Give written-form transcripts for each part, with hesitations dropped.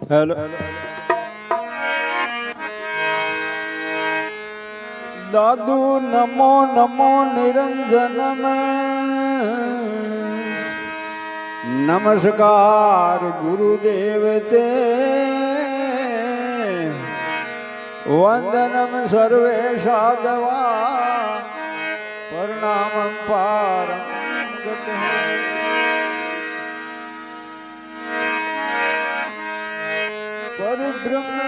Hello दादू नमो नमो निरंजन नमस्कार गुरुदेव ते वंदनम सर्वे साधवा प्रणामं पारं गतः परब्रह्म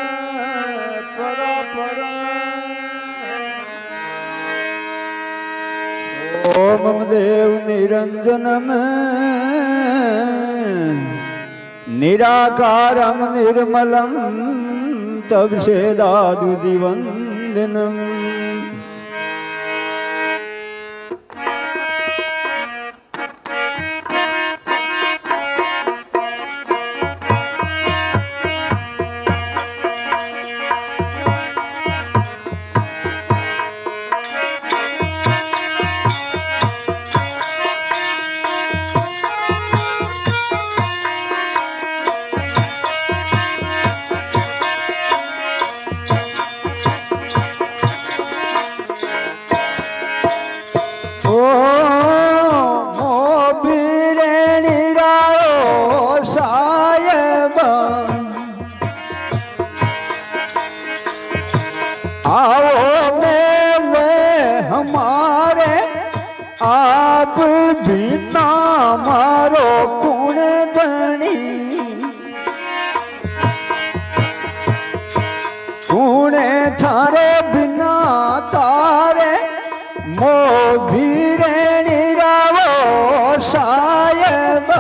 परापरम् ओम देव निरंजनम निराकारम निर्मलम तब से दादु वंदनम। आप बिना मारो कुण धनी कुणे थारे बिना तारे मो भीरे निरावो सायब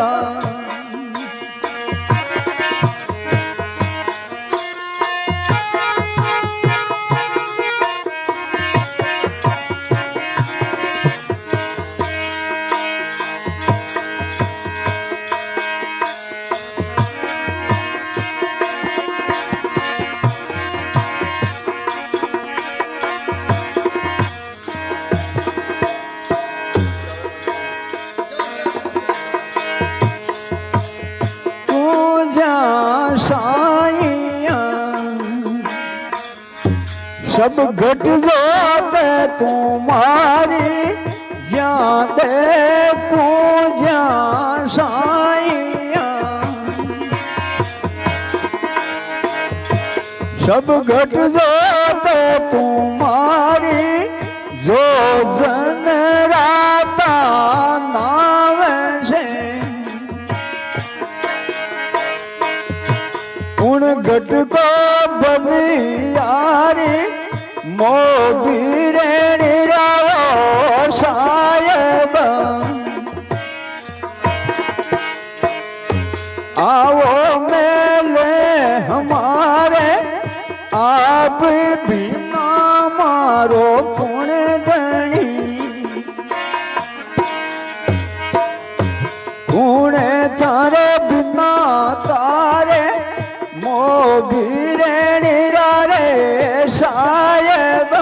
सब घट जाते तुम्हारी याद पूजा साइया सब घट जाते तुम्हारी जो जन राता नाम से उन घट को बलियारी मो बीरे निरावो सायब आओ मेले हमारे आप बिना मारो कुण धनी कुणे थारे बिना तारे मो बीरे निरारे सायब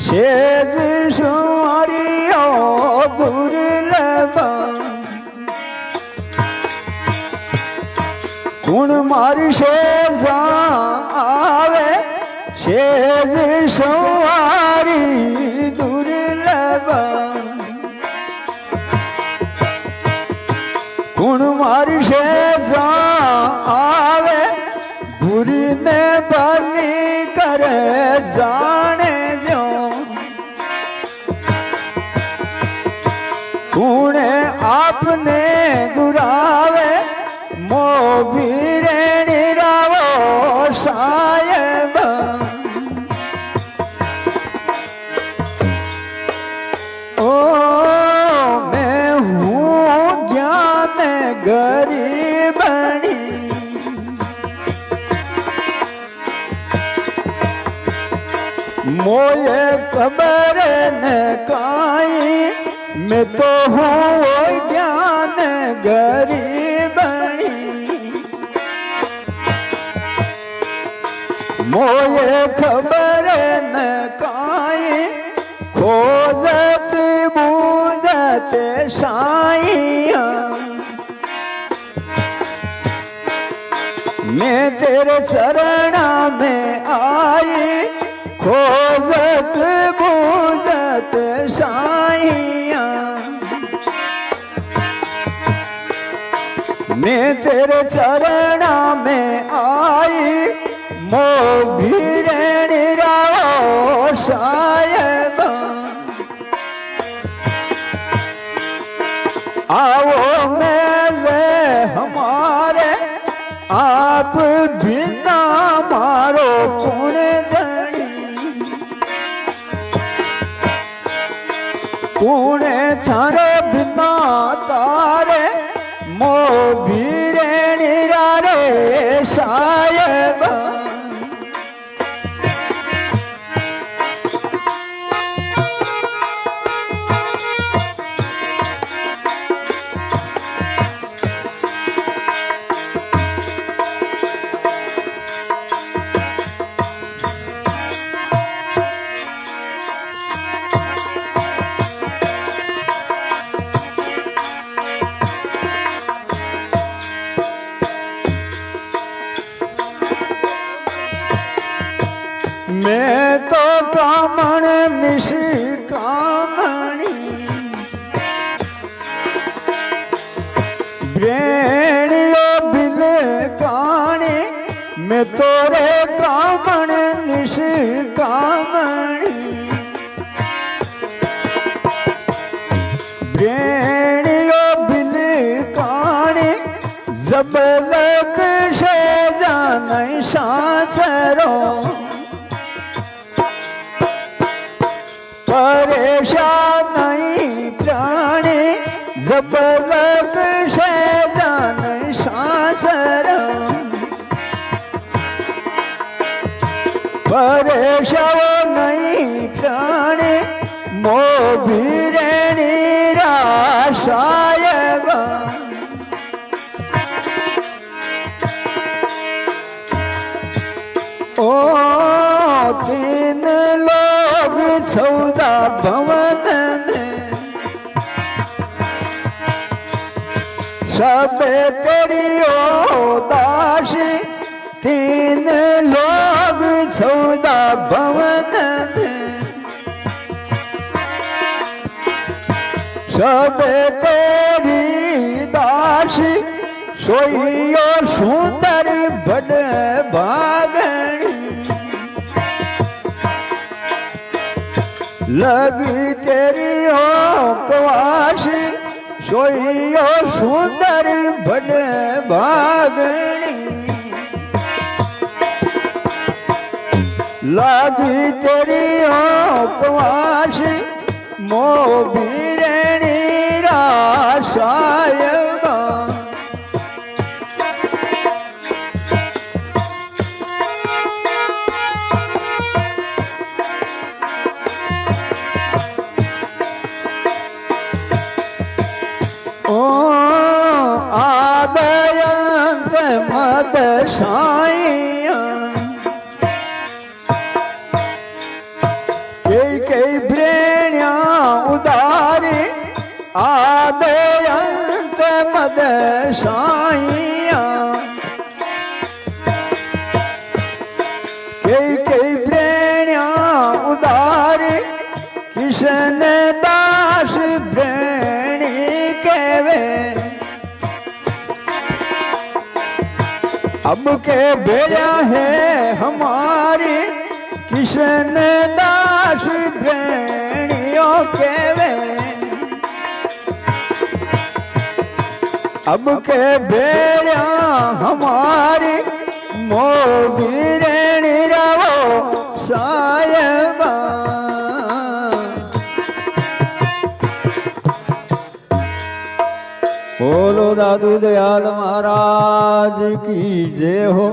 सेज सुमारियो दुर्लभ कुण मारी सेजा आवे सेज सवारी दुर्लभ कुण मारी सेजा आवे बुरी में बली करे जाने जो कुणे आपने गुरावे मो भीरे निरावो सायब ओ मैं हूँ ज्ञान गरीबनी मोये खबर न काई मैं तो हूँ ज्ञान गरीबनी मोये खबर न काई खोजत बूझत साइया मैं तेरे चरणा में आई खोजत बूझत साइया मैं तेरे चरणा में आई मो भीरण राओ साहेब आओ मेले हमारे आप बिना मारो पुण्य धनी पुण्य थारे बिना तारे मो भीरण रे साहेब मैं तो कामण निष्कामणी ब्रेणियो बिल काणी मैं तोरे कामण निष्कामणी ब्रेणियो बिल काणी जबलक से जान सासरो परेशान नहीं प्राणी जबलक से जान सासर परेशान नहीं प्राणी मो भीरणी रासायब ओ तीन लोग सौदा भवन में सब तेरी ओ दासी तीन लोग सौदा भवन में सब तेरी दासी सोइयो सुंदर बड़ भागणी लगी तेरी कवासी सोइयो सुंदर बड़ भागणी लगी तेरी कवासी मो भीरणी रासायबा आदयंत मद साइया कई ब्रेण्या उदारी आदयंत मद साइया कई ब्रेण्या उदारी किशन दास ब्रेणी केवे अब के बेड़ा है हमारी किशन दास ब्रेणियों केवे अब के बेड़ा हमारी मो भीरणी रवो सायबा बोलो दादू दयाल महाराज की जय हो।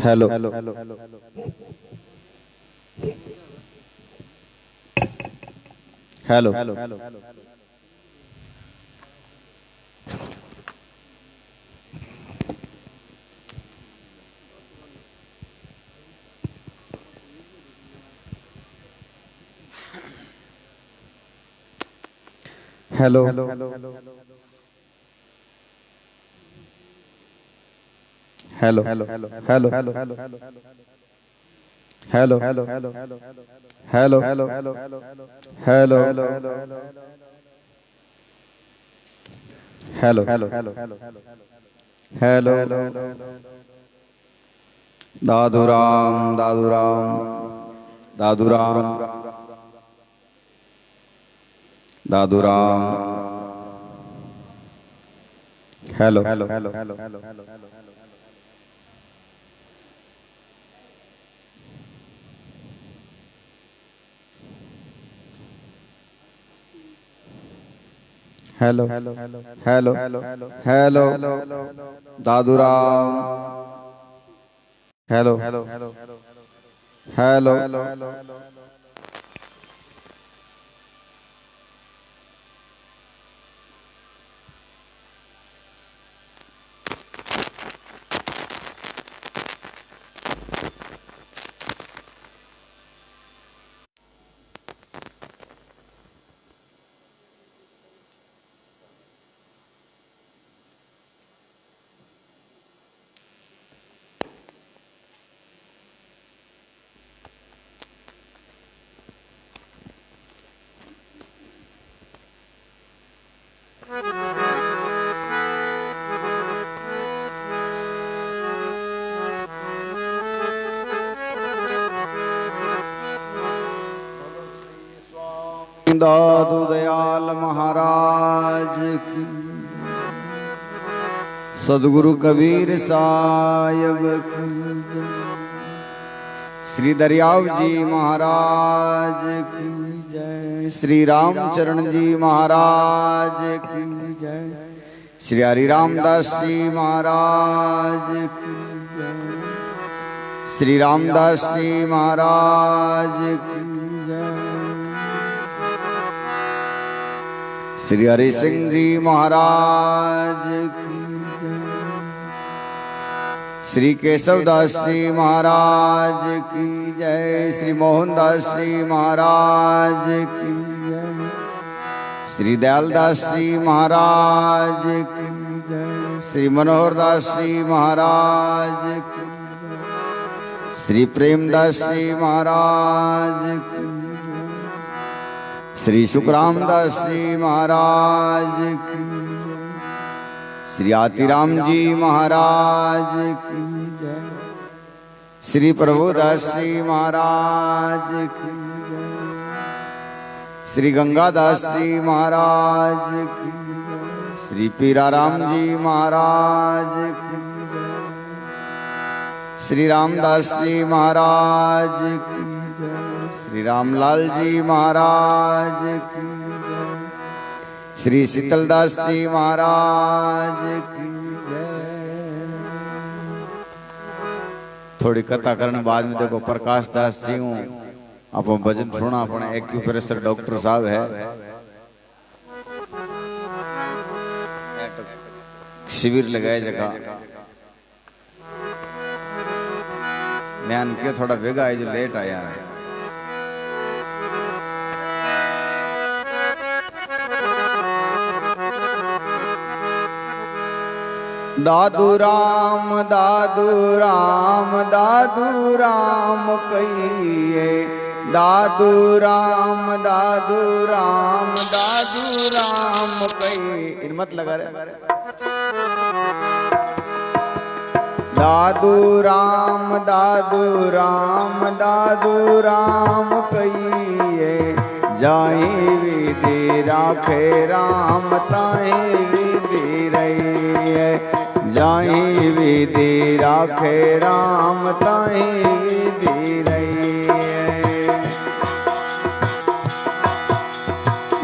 Hello hello hello hello hello hello hello hello hello hello Dadu Ram Dadu Ram Dadu Ram Dadu Ram hello hello hello hello hello hello hello hello hello Dadu Ram hello hello hello Dadu Dayal महाराज की सदगुरु कबीर साहिब की श्री दरियाव जी महाराज की जय श्री रामचरण जी महाराज की जय श्री हरि रामदास जी महाराज की जय श्री रामदास जी महाराज की जय श्री हरि सिंह जी महाराज की जय श्री केशवदास जी महाराज की जय श्री मोहनदास जी महाराज की जय श्री दयालदास जी महाराज की जय श्री मनोहरदास जी महाराज की जय श्री प्रेमदास जी महाराज की श्री सुखरामदास जी महाराज की जय श्री आतिराम जी महाराज की जय श्री प्रभुदास जी महाराज की जय श्री गंगादास जी महाराज की जय श्री पीराराम जी महाराज की जय श्री रामदास जी महाराज की जय श्री रामलाल जी महाराज की जय श्री शीतलदास जी महाराज की जय। थोड़ी कथा करने बाद में देखो प्रकाश दास जी हूँ आप भजन सुना अपने एक्यूप्रेशर डॉक्टर साहब है शिविर लगाए जगह ध्यान के थोड़ा बेगा है जो लेट आया है दादू राम दादू राम दादू राम कहिए दादू राम दादू राम दादू राम कई इन मत लगा रहे दादू राम दादू राम दादू राम कहिए जाई विधि राखे राम ताई विधि रही है जाई विधि राखे राम ताई विधि रही है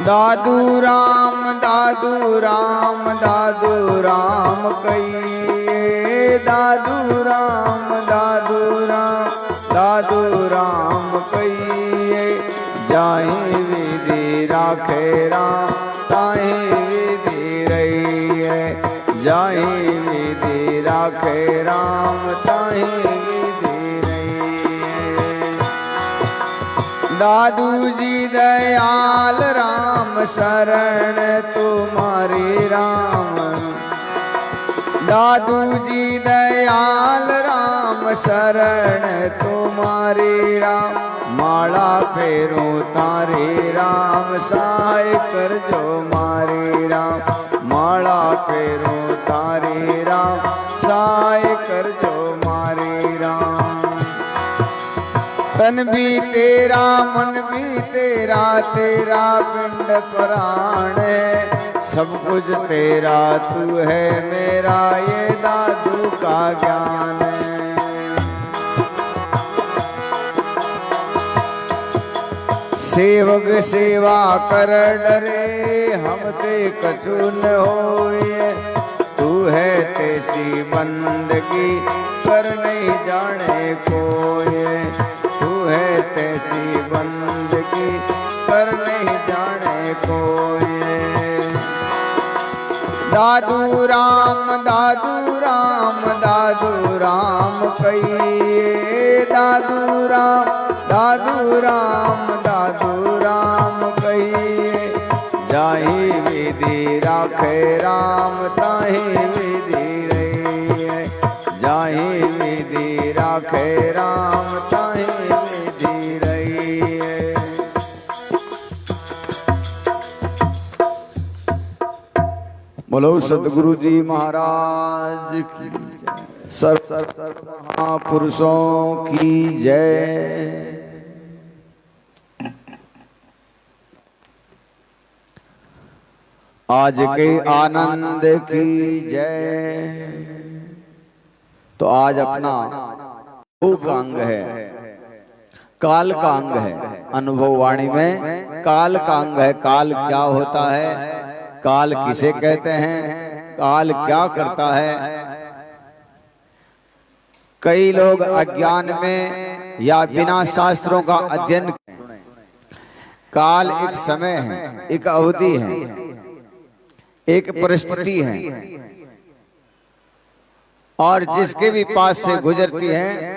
दादू राम दादू राम दादू राम कहिए दादू राम दादू राम दादू राम कहिए जाहि विधि राखे राम ताहि विधि रही है जाहि विधि राखे राम ताहि विधि रही है दादू जी दयाल राम शरण तुम्हारी राम दादू जी दयाल राम शरण तुम्हारी राम माला फेरू तारी राम सहाय कर जो मारी राम माला फेरू तारी राम सहाय कर जो मारी राम तन भी तेरा मन भी तेरा तेरा पिंड प्राण है सब कुछ तेरा तू है मेरा ये दादू का ज्ञान है सेवक सेवा कर डरे हमसे कछु न होए तू है तेसी बंदगी कर नहीं जाने कोई तू है तेसी बंदगी कर नहीं जाने कोई दादू राम दादू राम दादू राम कहिए दादू राम दादू राम दादू राम कहिए जाहि विधि राखे राम ताहि विधि रही है जाहि विधि राखे राम ताहि विधि रही है बोलो सदगुरु जी महाराज की जय सर्व महापुरुषों की जय आज के आनंद की जय तो आज अपना का अंग है काल का अंग है अनुभव वाणी में काल का अंग है काल क्या होता है काल किसे कहते हैं काल क्या करता है कई लोग अज्ञान में या बिना शास्त्रों का अध्ययन काल एक समय है एक अवधि है एक परिस्थिति है और जिसके भी पास से गुजरती है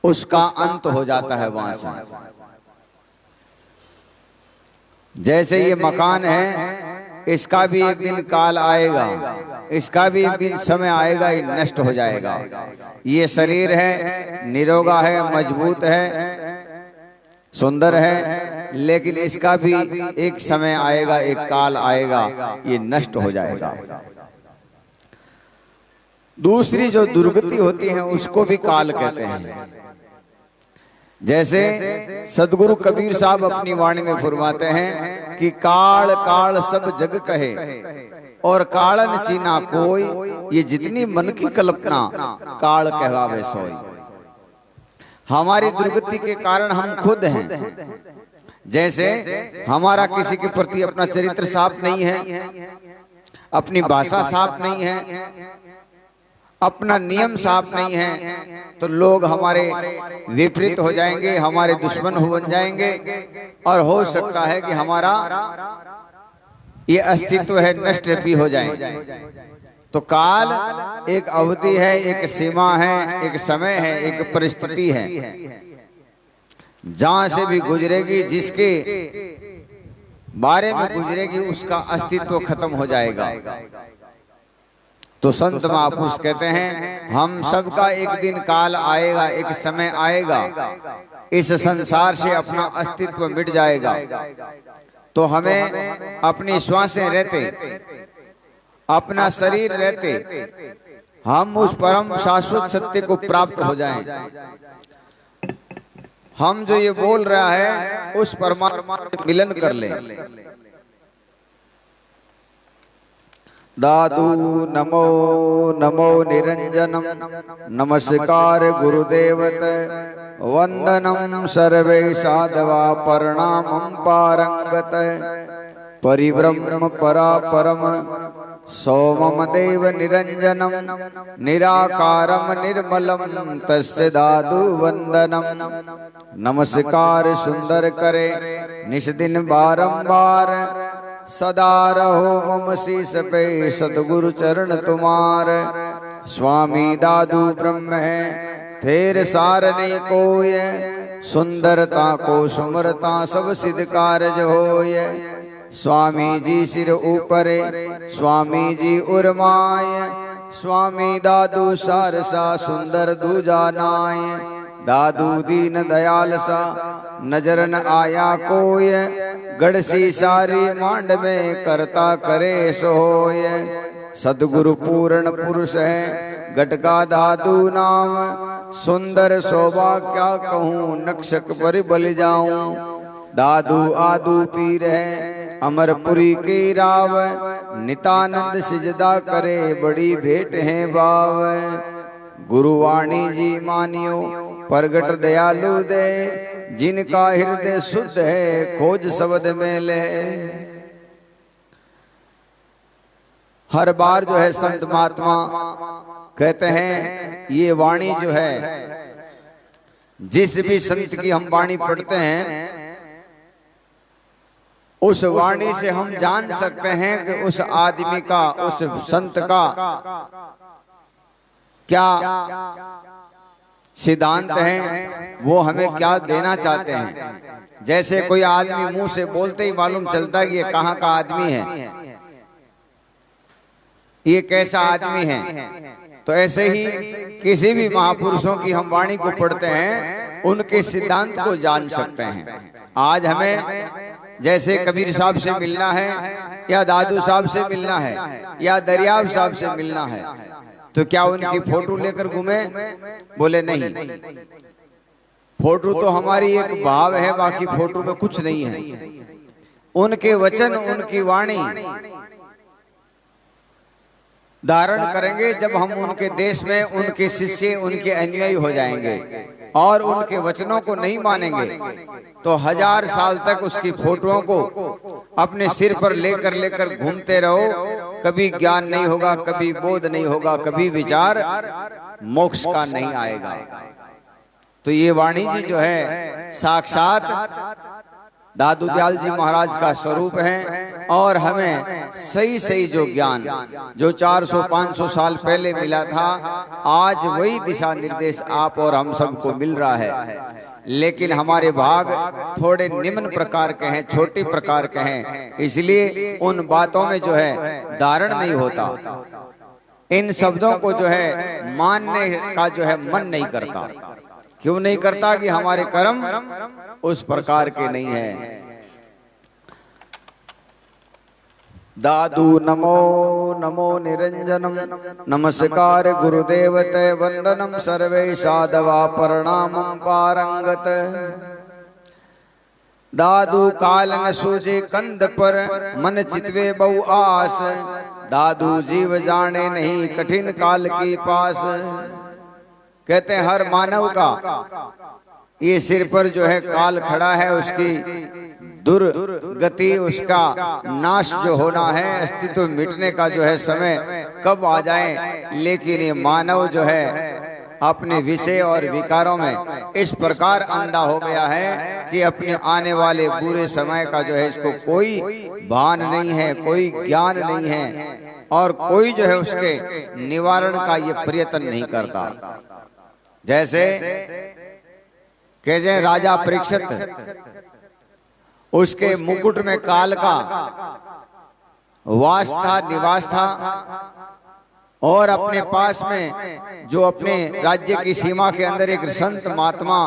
उसका अंत हो जाता है वहां से जैसे ये मकान है इसका भी एक दिन काल आएगा इसका भी एक दिन समय आएगा ये नष्ट हो जाएगा ये शरीर है निरोगा है मजबूत है सुंदर है लेकिन इसका भी एक समय आएगा एक काल आएगा ये नष्ट हो जाएगा दूसरी जो दुर्गति होती है उसको भी काल कहते हैं जैसे सदगुरु कबीर साहब अपनी वाणी में फरमाते हैं कि काल काल सब जग कहे और कालन चीना कोई ये जितनी मन की कल्पना काल कहवावे सोई हमारी दुर्गति के कारण हम खुद हैं जैसे हमारा किसी के प्रति अपना चरित्र साफ नहीं है अपनी भाषा साफ नहीं है अपना नियम साफ नहीं है तो लोग हमारे विपरीत हो जाएंगे हमारे दुश्मन हो बन जाएंगे और हो सकता है कि हमारा ये अस्तित्व है नष्ट भी हो जाए तो काल एक अवधि है एक सीमा है एक समय है एक परिस्थिति है जहां से भी गुजरेगी जिसके बारे में गुजरेगी उसका अस्तित्व खत्म हो जाएगा तो संत महापुरुष कहते हैं हम सबका एक दिन काल आएगा, एक समय आएगा, इस संसार से अपना अस्तित्व मिट जाएगा। तो हमें अपनी श्वासें रहते, अपना शरीर रहते, हम उस परम शाश्वत सत्य को प्राप्त हो जाएं। हम जो ये बोल रहा है उस परमात्मा से मिलन कर लें। दादू नमो नमो निरंजनम, नमस्कार गुरुदेवत, वंदनम सर्वे साधवा प्रणामं पारंगत, परिब्रह्म परापरम सोमम देव निरंजनम, निराकारम निर्मलम तस्य दादु वंदनम। नमस्कार सुंदर करे निश दिन बारंबार, सदा रहो मम शीस पे सदगुरु चरण तुम्हार। स्वामी दादू ब्रह्म है फेर सार नहीं कोय, सुंदरता को सुमरता सब सिद्ध कारज होय। स्वामी जी सिर ऊपर स्वामी जी उर्माय, स्वामी दादू सारसा सुंदर दूजा नाय। दादू दीन दयाल सा नजर न आया कोय, गढ़सी सारी मांड में करता करे सोय। सदगुरु पूर्ण पुरुष है गटका दादू नाम, सुंदर शोभा क्या कहूँ नक्शक पर बल जाऊं। दादू आदू पीर है अमरपुरी के राव, नितानंद सिजदा करे बड़ी भेंट है भाव। गुरुवाणी जी मानियो प्रगट दयालु दे, जिनका हृदय शुद्ध है खोज शब्द में ले। हर बार जो है संत महात्मा कहते हैं ये वाणी जो है, जिस भी संत की हम वाणी पढ़ते हैं उस वाणी से हम जान सकते हैं कि उस आदमी का, उस संत का क्या सिद्धांत है, वो हमें क्या देना चाहते हैं। जैसे कोई आदमी मुंह से बोलते ही मालूम चलता है कि ये कहाँ का आदमी है, ये कैसा आदमी है, तो ऐसे ही किसी भी महापुरुषों की हम वाणी को पढ़ते हैं उनके सिद्धांत को जान सकते हैं। आज हमें जैसे कबीर साहब से मिलना है या दादू साहब से मिलना है या दरियाव साहब से मिलना है, तो क्या उनकी फोटो लेकर घूमे? बोले नहीं, फोटो तो हमारी एक भाव है, बाकी फोटो में कुछ नहीं है। उनके वचन, उनकी वाणी धारण करेंगे जब हम उनके देश में उनके शिष्य, उनके अनुयायी हो जाएंगे और उनके वचनों को नहीं मानेंगे तो 1000 साल तक उसकी फोटोओं को अपने सिर पर लेकर लेकर घूमते रहो, कभी ज्ञान नहीं होगा, कभी बोध नहीं होगा, कभी विचार मोक्ष का नहीं आएगा। तो ये वाणी जी जो है साक्षात दादू दयाल जी महाराज का स्वरूप है और हमें सही सही जो ज्ञान जो 400-500 साल पहले मिला था, आज वही दिशा निर्देश आप और हम सबको मिल रहा है। लेकिन हमारे भाग थोड़े निम्न प्रकार के हैं, छोटे प्रकार के हैं, इसलिए उन बातों में जो है धारण नहीं होता, इन शब्दों को जो है मानने का जो है मन नहीं करता। क्यों नहीं करता? कि हमारे कर्म उस प्रकार के नहीं है। दादू नमो नमो निरंजनम, नमस्कार गुरुदेवते, वंदनम सर्वे साधवा प्रणामं पारंगत। दादू काल न सूझे कंध पर, मन चितवे बहु आस, दादू जीव जाने नहीं कठिन काल के पास। कहते हैं हर मानव का ये सिर पर जो है काल खड़ा है, उसकी दुर्गति, उसका नाश जो होना है, अस्तित्व मिटने का जो है समय कब आ जाए। लेकिन ये मानव जो है अपने विषय और विकारों में इस प्रकार अंधा हो गया है कि अपने आने वाले बुरे समय का जो है इसको कोई भान नहीं है, कोई ज्ञान नहीं है और कोई जो है उसके निवारण का ये प्रयत्न नहीं करता। जैसे कहते हैं राजा परीक्षित, उसके मुकुट में काल का वास था, निवास था, और अपने पास में जो अपने राज्य की सीमा के अंदर एक संत महात्मा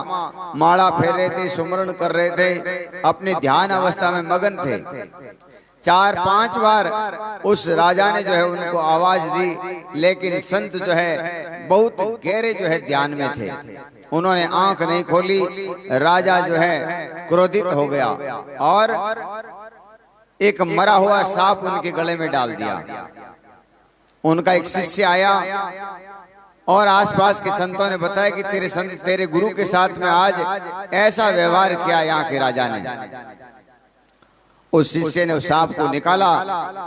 माला फेर रहे थे, सुमरण कर रहे थे, अपने ध्यान अवस्था में मगन थे। 4-5 बार उस राजा ने जो है उनको आवाज दी, लेकिन संत जो है बहुत गहरे जो है ध्यान में थे, उन्होंने आंख नहीं खोली। राजा जो है क्रोधित हो गया और एक मरा हुआ सांप उनके गले में डाल दिया। उनका एक शिष्य आया और आसपास के संतों ने बताया कि तेरे गुरु के साथ में आज ऐसा व्यवहार किया यहाँ के राजा ने। उस शिष्य ने उस सांप को निकाला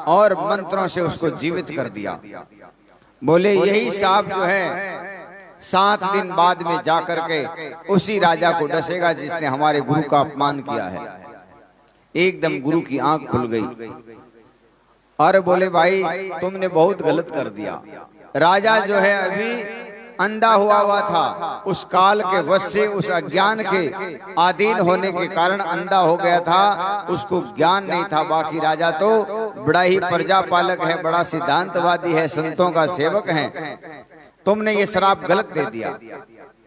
और मंत्रों से उसको जीवित कर दिया। बोले यही सांप जो है 7 दिन बाद में जाकर के उसी राजा को डसेगा जिसने हमारे गुरु का अपमान किया है। एकदम गुरु की आंख खुल गई। अरे बोले भाई तुमने बहुत गलत कर दिया। राजा जो है अभी अंधा हुआ था, उस काल के वश से, उस अज्ञान के अधीन होने के कारण अंधा हो गया था, उसको ज्ञान नहीं था। बाकी राजा तो बड़ा ही प्रजा पालक है, बड़ा सिद्धांतवादी है, संतों का सेवक है। तुमने ये श्राप गलत दे दिया।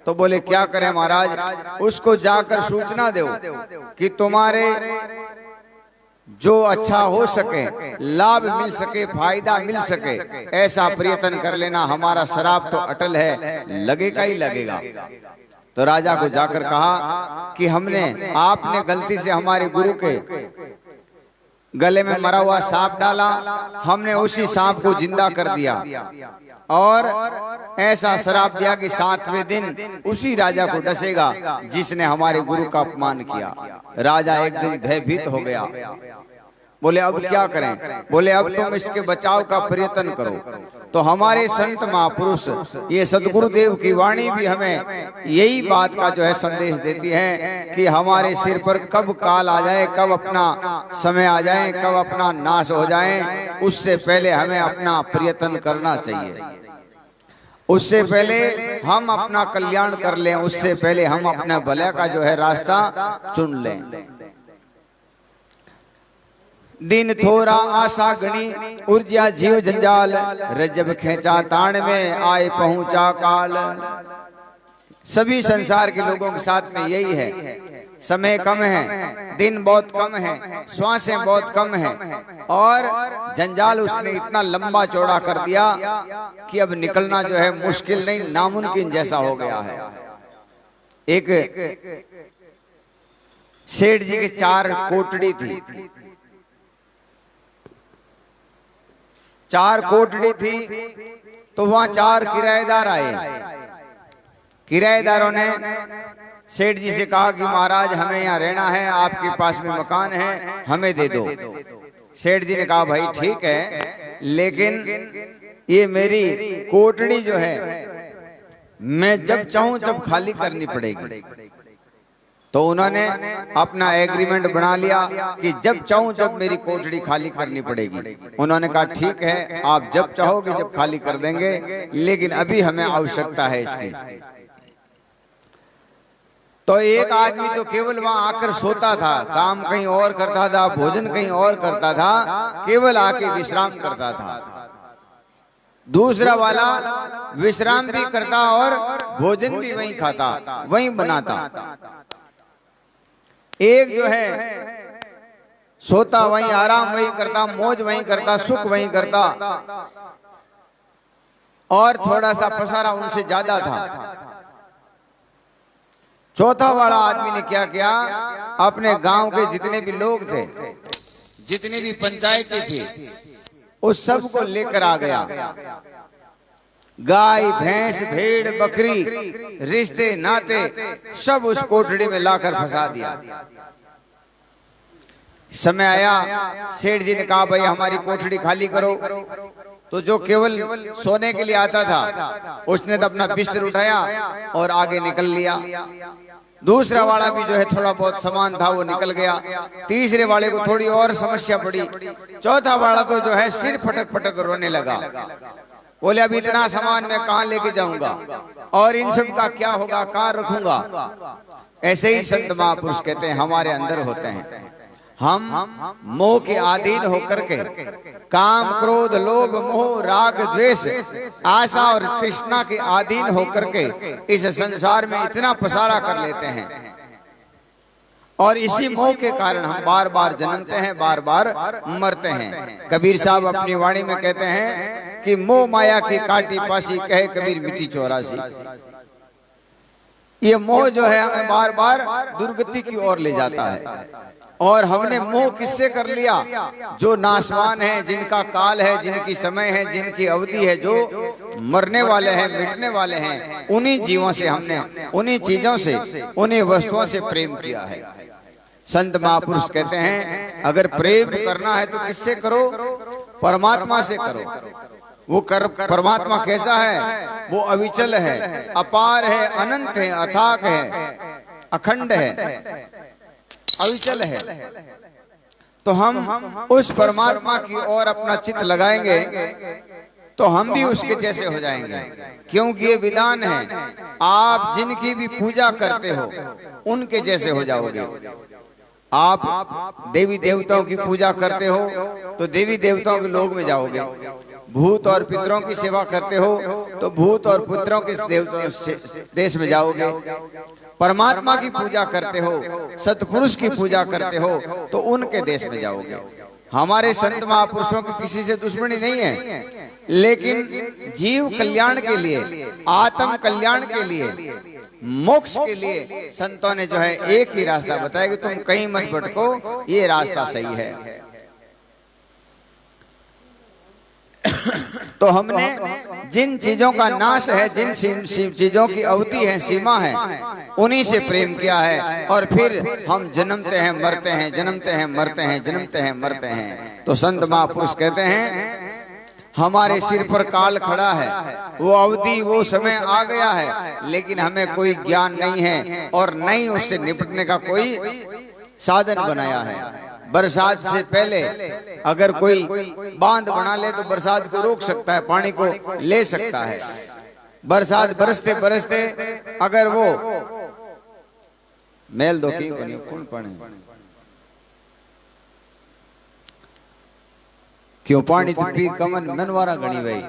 तो बोले क्या करें महाराज? उसको जाकर सूचना दो कि तुम्हारे जो अच्छा हो सके, लाभ मिल सके, फायदा मिल सके, ऐसा प्रयत्न कर लेना। हमारा श्राप तो अटल है, लगेगा ही लगेगा। तो राजा को जाकर कहा कि आपने गलती से हमारे गुरु के गले में मरा हुआ सांप डाला, हमने उसी सांप को जिंदा कर दिया और ऐसा श्राप दिया कि 7वें दिन उसी राजा को डसेगा जिसने हमारे गुरु का अपमान किया। राजा एकदम भयभीत हो गया। बोले अब क्या करें? बोले अब तुम इसके बचाव का प्रयत्न करो। तो हमारे संत महापुरुष ये सदगुरुदेव की वाणी भी हमें यही बात का जो है संदेश देती है कि हमारे सिर पर कब काल आ जाए, कब अपना समय आ जाए, कब अपना नाश हो जाए, उससे पहले हमें अपना प्रयत्न करना चाहिए। उससे पहले हम अपना कल्याण कर लें, उससे पहले हम अपना भले का जो है रास्ता चुन लें। दिन थोड़ा आशा गणी ऊर्जा जीव जंजाल, रजब खेचा ताण में आए पहुंचा काल। सभी संसार के लोगों के साथ में यही है, समय कम है, दिन बहुत कम है, श्वासें बहुत कम है और जंजाल उसने इतना लंबा चौड़ा कर दिया कि अब निकलना जो है मुश्किल नहीं, नामुमकिन जैसा हो गया है। एक सेठ जी के 4 कोठड़ी थी, 4 कोठड़ी थी, तो वहां 4 किराएदार आए। किराएदारों ने सेठ जी से कहा कि महाराज हमें यहाँ रहना है, आपके पास में मकान है, हमें दे दो। सेठ जी ने कहा भाई ठीक है, लेकिन ये मेरी कोठड़ी जो है मैं जब चाहूं तब खाली करनी पड़ेगी। तो उन्होंने अपना एग्रीमेंट बना लिया कि जब चाहूं जब मेरी कोठड़ी खाली करनी पड़ेगी। उन्होंने कहा ठीक है, आप जब चाहोगे जब खाली कर देंगे, लेकिन अभी हमें आवश्यकता है इसकी। तो एक आदमी तो केवल वहां आकर सोता था, काम कहीं और करता था, भोजन कहीं और करता था, केवल आके विश्राम करता था। दूसरा वाला विश्राम भी करता और भोजन भी वहीं खाता, वहीं बनाता। एक जो है सोता वहीं, आराम वहीं करता, मौज वहीं करता, सुख वहीं करता और थोड़ा सा पसारा उनसे ज्यादा था। चौथा वाला आदमी ने क्या किया, अपने गांव के जितने भी लोग थे, जितनी भी पंचायतें थी, उस सब को लेकर आ गया। गाय भैंस भेड़ बकरी रिश्ते नाते सब उस कोठड़ी में लाकर फंसा दिया। समय आया, सेठ जी ने कहा भाई हमारी कोठड़ी खाली करो। तो जो केवल सोने के लिए आता था उसने तो अपना बिस्तर उठाया और आगे निकल लिया। दूसरा वाला भी जो है थोड़ा बहुत सामान था वो निकल गया। तीसरे वाले को थोड़ी और समस्या पड़ी। चौथा वाला तो जो है सिर फटक फटक रोने लगा। बोले अब इतना सामान मैं कहाँ लेके जाऊंगा और इन सब का क्या होगा, कहाँ रखूंगा। ऐसे ही संत महापुरुष कहते हैं हमारे अंदर होते हैं। हम मोह के अधीन होकर के काम क्रोध लोभ मोह राग द्वेष आशा और तृष्णा के अधीन होकर के इस संसार में इतना पसारा कर लेते हैं और इसी मोह के कारण हम बार बार जन्मते हैं, बार बार मरते हैं। कबीर साहब अपनी वाणी में कहते हैं कि मोह माया की काटी पासी कहे कबीर मिट्टी 84। ये मोह जो है हमें बार बार दुर्गति की ओर ले जाता है और हमने मोह किससे कर लिया? जो नाशवान है, जिनका काल है, जिनकी समय है, जिनकी अवधि है, जो मरने वाले हैं, मिटने वाले हैं, उन्हीं जीवों से हमने, उन्हीं चीजों से, उन्हीं वस्तुओं से प्रेम किया है। संत महापुरुष कहते हैं अगर प्रेम करना है तो किससे करो? परमात्मा से करो। वो परमात्मा कैसा है? वो अविचल है, अपार है, अनंत है, अथाक है, अखंड है, अविचल है। तो हम उस परमात्मा की ओर अपना चित्त लगाएंगे तो हम भी उसके जैसे हो जाएंगे, क्योंकि ये विधान है आप जिनकी भी पूजा करते हो उनके जैसे हो जाओगे। आप देवी देवताओं की पूजा करते हो तो देवी देवताओं के लोक में जाओगे, भूत और पितरों की सेवा करते हो तो भूत और पुत्रों के देश में जाओगे, परमात्मा की पूजा करते हो, सतपुरुष की पूजा करते हो तो उनके देश में जाओगे। हमारे संत महापुरुषों की किसी से दुश्मनी नहीं है, लेकिन जीव कल्याण के लिए, आत्म कल्याण के लिए, मोक्ष के लिए संतों ने जो है एक ही रास्ता बताया कि तुम कहीं मत भटको, ये रास्ता सही है। तो हमने जिन चीजों का नाश है, जिन चीजों की अवधि है, सीमा है, उन्हीं से प्रेम किया है और फिर हम जन्मते हैं, मरते हैं, जन्मते हैं, मरते हैं, जन्मते हैं, मरते हैं। तो संत महापुरुष कहते हैं हमारे सिर पर काल खड़ा है, वो अवधि, वो समय आ गया है, लेकिन हमें कोई ज्ञान नहीं है और नहीं उससे निपटने का कोई साधन बनाया है। बरसात से पहले अगर कोई बांध बना ले तो बरसात को रोक सकता है, पानी को ले सकता है। बरसात बरसते बरसते अगर वो मेल दो की कौन पानी क्यों पानी तो पी कमन मनवारा गणी वही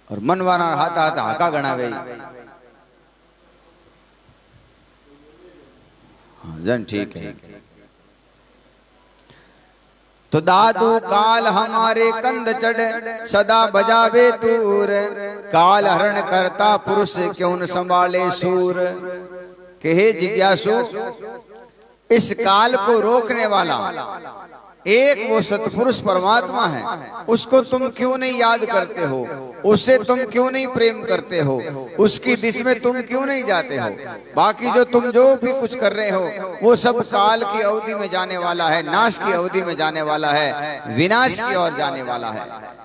और मनवारा हाथ हाथ हाका गणा वही। जन ठीक है। तो दादू काल हमारे कंध चढ़ सदा बजावे तूर, काल हरण करता पुरुष क्यों न संभाले सूर। कहे जिज्ञासु, इस काल को रोकने वाला एक वो सतपुरुष परमात्मा है, उसको तुम क्यों नहीं याद करते हो? उससे तुम क्यों नहीं प्रेम करते हो? उसकी दिशा में तुम क्यों नहीं जाते हो? बाकी जो तुम जो भी कुछ कर रहे हो वो सब काल की अवधि में जाने वाला है, नाश की अवधि में जाने वाला है, विनाश की ओर जाने वाला है।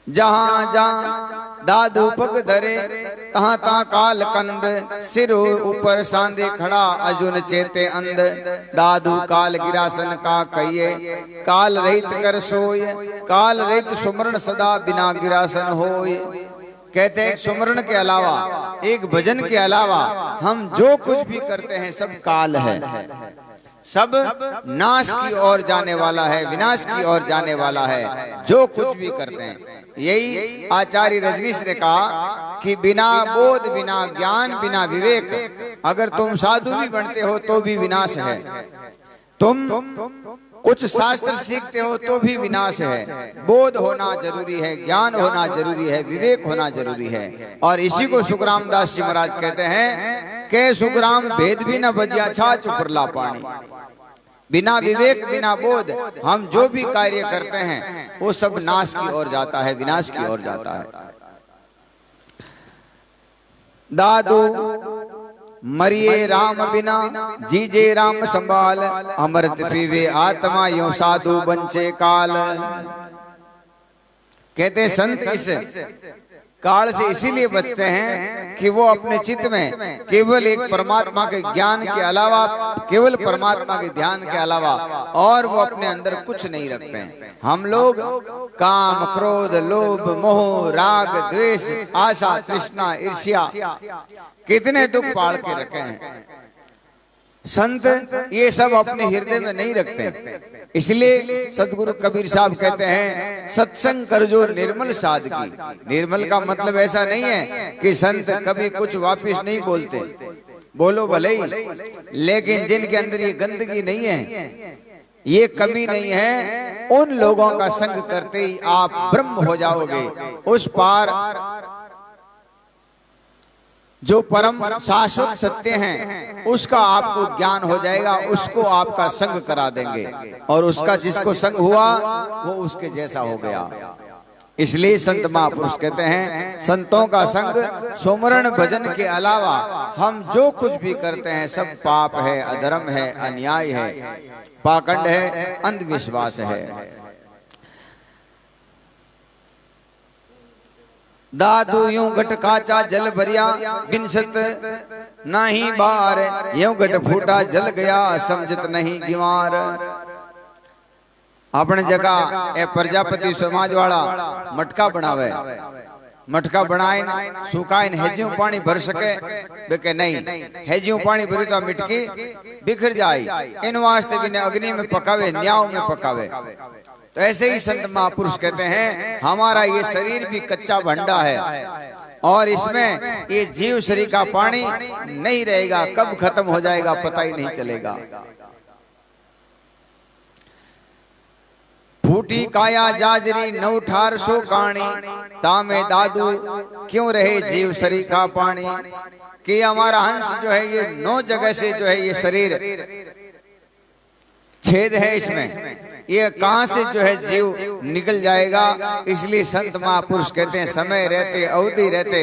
जहां जहां दादू पग धरे तहां तहां काल कंद, सिर ऊपर सांदे खड़ा अर्जुन चेते अंध। दादू काल गिरासन का कहिए, काल रहित कर सोय, काल रहित सुमरण सदा बिना गिरासन होय। कहते हैं सुमरण के अलावा, एक भजन के अलावा हम जो कुछ भी करते हैं सब काल है, सब नाश की ओर जाने वाला है, विनाश की ओर जाने वाला है, जो कुछ भी करते हैं। यही आचार्य रजनीश ने कहा कि बिना बोध, बिना ज्ञान, बिना विवेक अगर तुम साधु भी बनते हो तो भी विनाश है, तुम कुछ शास्त्र सीखते हो तो भी विनाश है। बोध होना जरूरी है, ज्ञान होना जरूरी है, विवेक होना जरूरी है। और इसी को सुखराम दास जी महाराज कहते हैं कि सुखराम भेद भी न बजिया छाछ उपरला पानी। बिना विवेक, बिना बोध हम जो भी कार्य करते हैं वो सब नाश की ओर जाता है, विनाश की ओर जाता है। दादू मरिए राम बिना, जीजे राम संभाल, अमृत पीवे आत्मा यो साधु बंचे काल। कहते संत इस काल से इसीलिए बचते हैं कि वो अपने चित्त में केवल एक परमात्मा के ज्ञान के अलावा, केवल परमात्मा के ध्यान के अलावा और वो अपने अंदर कुछ नहीं रखते हैं। हम लोग काम क्रोध लोभ मोह राग द्वेष आशा तृष्णा ईर्ष्या कितने दुख पाल के रखे हैं। संत ये सब अपने हृदय में नहीं रखते। इसलिए सदगुरु कबीर साहब कहते हैं सत्संग कर जो निर्मल सादगी। निर्मल का मतलब ऐसा नहीं है कि संत कभी कुछ वापिस नहीं बोलते, बोलो भले ही, लेकिन जिनके अंदर ये गंदगी नहीं है, ये कमी नहीं है, उन लोगों का संग करते ही आप ब्रह्म हो जाओगे। उस पार जो परम शाश्वत सत्य हैं उसका आपको ज्ञान हो जाएगा, उसको आपका संग करा देंगे और उसका जिसको संग हुआ वो उसके जैसा हो गया। इसलिए संत महापुरुष कहते हैं संतों का संग सुमरण भजन के अलावा हम जो कुछ भी करते हैं सब पाप है, अधर्म है, अन्याय है, पाखंड है, अंधविश्वास है। दादू यूं घट काचा जल भरिया बिनसत नाही बार, यूं घट फूटा जल गया समझत नहीं गिवार। अपने जगह ए प्रजापति समाज वाला मटका बनावे, मटका बनाइन सुखाइन हेजियों पानी भर सके, बेके नहीं हेजियों पानी भरी तो मिटकी बिखर जाए, इन वास्ते भी अग्नि में पकावे, न्याव में पकावे। तो ऐसे ही संत महापुरुष कहते हैं हमारा ये शरीर भी कच्चा भंडा है और इसमें ये जीव शरीर का पानी नहीं रहेगा, कब खत्म हो जाएगा पता ही नहीं चलेगा। फूटी काया जाजरी नौ ठार सो काणी, तामे दादू क्यों रहे जीव शरीर का पानी। कि हमारा हंस जो है ये 9 जगह से जो है ये शरीर छेद है, इसमें ये कहां से जो है जीव निकल जाएगा। इसलिए संत महापुरुष कहते हैं समय रहते, अवधि रहते,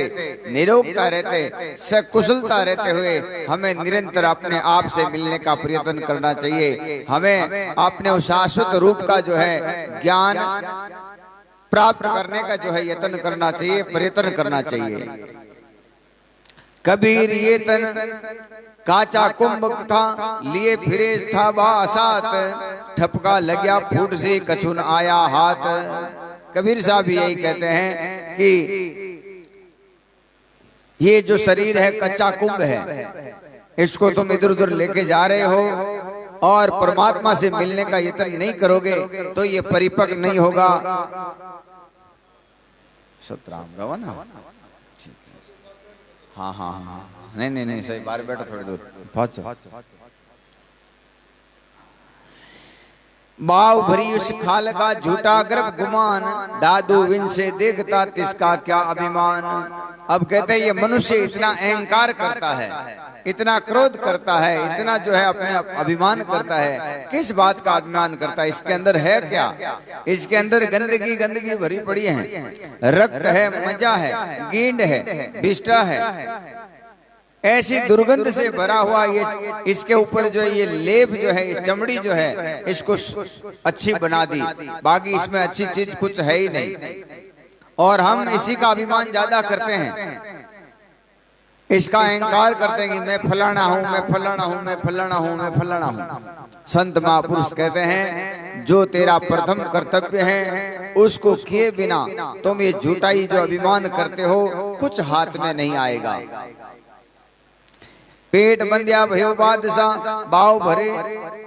निरोगता रहते, सकुशलता रहते हुए हमें निरंतर अपने आप से मिलने का प्रयत्न करना चाहिए। हमें अपने उस शाश्वत रूप का जो है ज्ञान प्राप्त करने का जो है यत्न करना चाहिए, प्रयत्न करना चाहिए। कबीर ये तन काचा कुंभ था लिए फिरे था बासात, ठपका लग्या फूट से कछुन आया हाथ। कबीर साहब यही कहते हैं कि ये जो शरीर है कच्चा कुंभ है, इसको तुम इधर उधर लेके जा रहे हो और परमात्मा से मिलने का यत्न नहीं करोगे तो ये परिपक्व नहीं होगा। सतराम रवा ना, हाँ हाँ हाँ नहीं सही, बाहर बैठो थोड़ी दूर पहुंचो। बाव भरी उस खाल का झूठा गर्भ गुमान, दादू विन से देखता तिसका क्या अभिमान। अब कहते हैं ये मनुष्य इतना अहंकार करता है, इतना क्रोध करता है, इतना जो है अपने अभिमान करता है, किस बात का अभिमान करता है? इसके अंदर है क्या? इसके अंदर गंदगी गंदगी भरी पड़ी है, रक्त है, मजा है, गींड है, बिष्टा है, ऐसी दुर्गंध से भरा हुआ ये, इसके ऊपर जो है ये लेप जो है, ये चमड़ी जो है इसको अच्छी बना दी, बाकी इसमें अच्छी चीज कुछ है ही नहीं। और हम इसी का अभिमान ज्यादा करते हैं, इसका अहंकार करते हैं कि मैं फलाना हूं, मैं फलाना हूं, मैं फलाना हूं, मैं फलाना हूं। संत महापुरुष कहते हैं जो तेरा प्रथम कर्तव्य है उसको किए बिना तुम ये झूठाई जो अभिमान करते हो कुछ हाथ में नहीं आएगा। पेट बंदिया भयो बादशाह, बाव भरे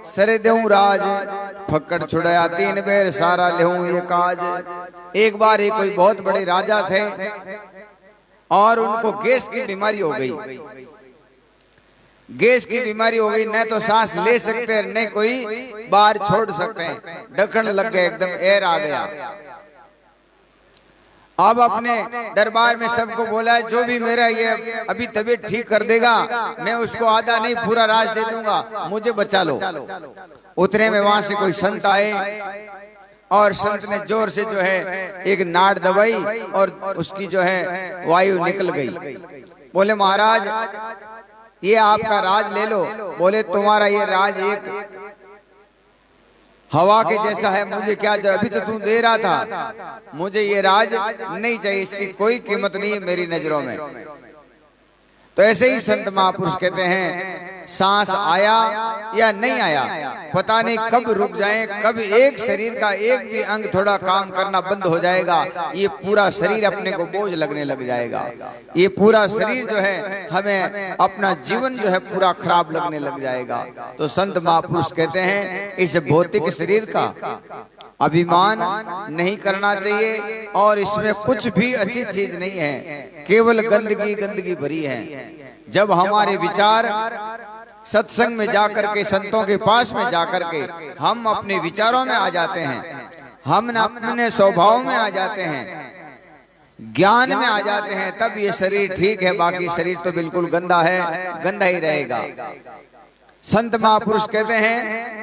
सरे देऊं राज, फक्कड़ छुड़ाया 3 बेर सारा लेऊं ये काज। एक बार एक कोई बहुत बड़े राजा थे और उनको गैस की बीमारी हो गई। गैस की बीमारी हो गई, न तो सांस ले सकते न कोई बाहर छोड़ सकते हैं, ढक्कन लग गए, एकदम एयर आ गया। अब अपने दरबार में सबको बोला जो भी मेरा ये अभी तबीयत ठीक कर देगा मैं उसको आधा नहीं पूरा राज दे दूंगा, मुझे बचा लो। उतने में वहां से कोई संत आए और संत ने जोर से जो है एक नाड़ दबाई और उसकी जो है वायु निकल गई। बोले महाराज ये आपका राज ले लो। बोले तुम्हारा ये राज एक हवा के जैसा है, मुझे क्या अभी तो तू दे रहा था, मुझे ये राज नहीं चाहिए, इसकी कोई कीमत नहीं है मेरी नजरों में। तो ऐसे ही संत महापुरुष कहते हैं सांस आया या नहीं आया, पता नहीं कब रुक जाए, कब एक शरीर का एक भी अंग थोड़ा काम करना बंद हो जाएगा, ये पूरा शरीर अपने को बोझ लगने लग जाएगा। ये पूरा शरीर जो है हमें अपना जीवन जो है पूरा खराब लगने लग जाएगा। तो संत महापुरुष कहते हैं इस भौतिक शरीर का अभिमान नहीं करना चाहिए और इसमें कुछ भी अच्छी चीज नहीं है, केवल गंदगी गंदगी भरी है। जब हमारे विचार सत्संग में जाकर के, संतों के पास में जाकर के हम अपने विचारों में आ जाते हैं, हम अपने स्वभाव में आ जाते हैं, ज्ञान में आ जाते हैं, तब ये शरीर ठीक है, बाकी शरीर तो बिल्कुल गंदा है, गंदा ही रहेगा। संत महापुरुष कहते हैं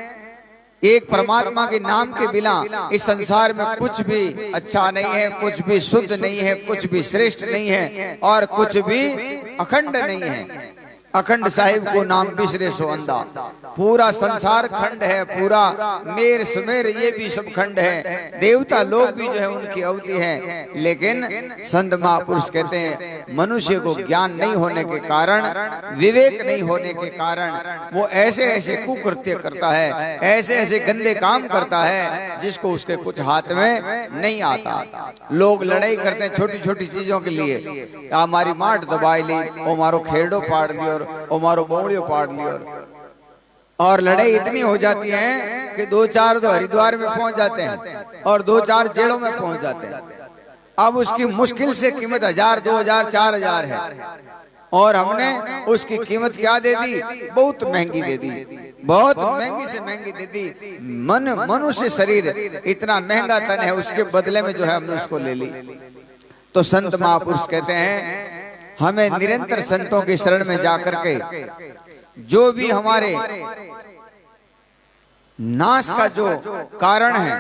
एक परमात्मा के नाम के बिना इस संसार में कुछ भी अच्छा नहीं है, कुछ भी शुद्ध नहीं है, कुछ भी श्रेष्ठ नहीं है और कुछ भी अखंड नहीं है। अखंड साहिब को नाम बिसरे सो अंधा। पूरा संसार खंड है, पूरा मेर सुमेर ये भी सब खंड है, देवता लोग भी जो है उनकी अवधि है। लेकिन संत महापुरुष कहते हैं मनुष्य को ज्ञान नहीं होने के कारण, विवेक नहीं होने के कारण वो ऐसे ऐसे कुकृत्य करता है, ऐसे ऐसे गंदे काम करता है जिसको उसके कुछ हाथ में नहीं आता। लोग लड़ाई करते हैं छोटी छोटी चीजों के लिए, हमारी माठ दबाई ली, वो मारो खेड़ो पाड़ लियो, वो मारो बोड़ियो पाड़ लियो, और लड़ाई इतनी हो जाती है कि दो चार तो हरिद्वार में पहुंच जाते हैं और दो चार जेलों में पहुंच जाते हैं। अब उसकी मुश्किल से कीमत 1000, 2000, 4000 है और हमने उसकी कीमत क्या दे दी? बहुत महंगी दे दी, बहुत महंगी से महंगी दे दी। मनुष्य शरीर इतना महंगा तन है, उसके बदले में जो है हमने उसको ले ली। तो संत महापुरुष कहते हैं हमें निरंतर संतों की शरण में जाकर के जो भी हमारे नाश का जो कारण है,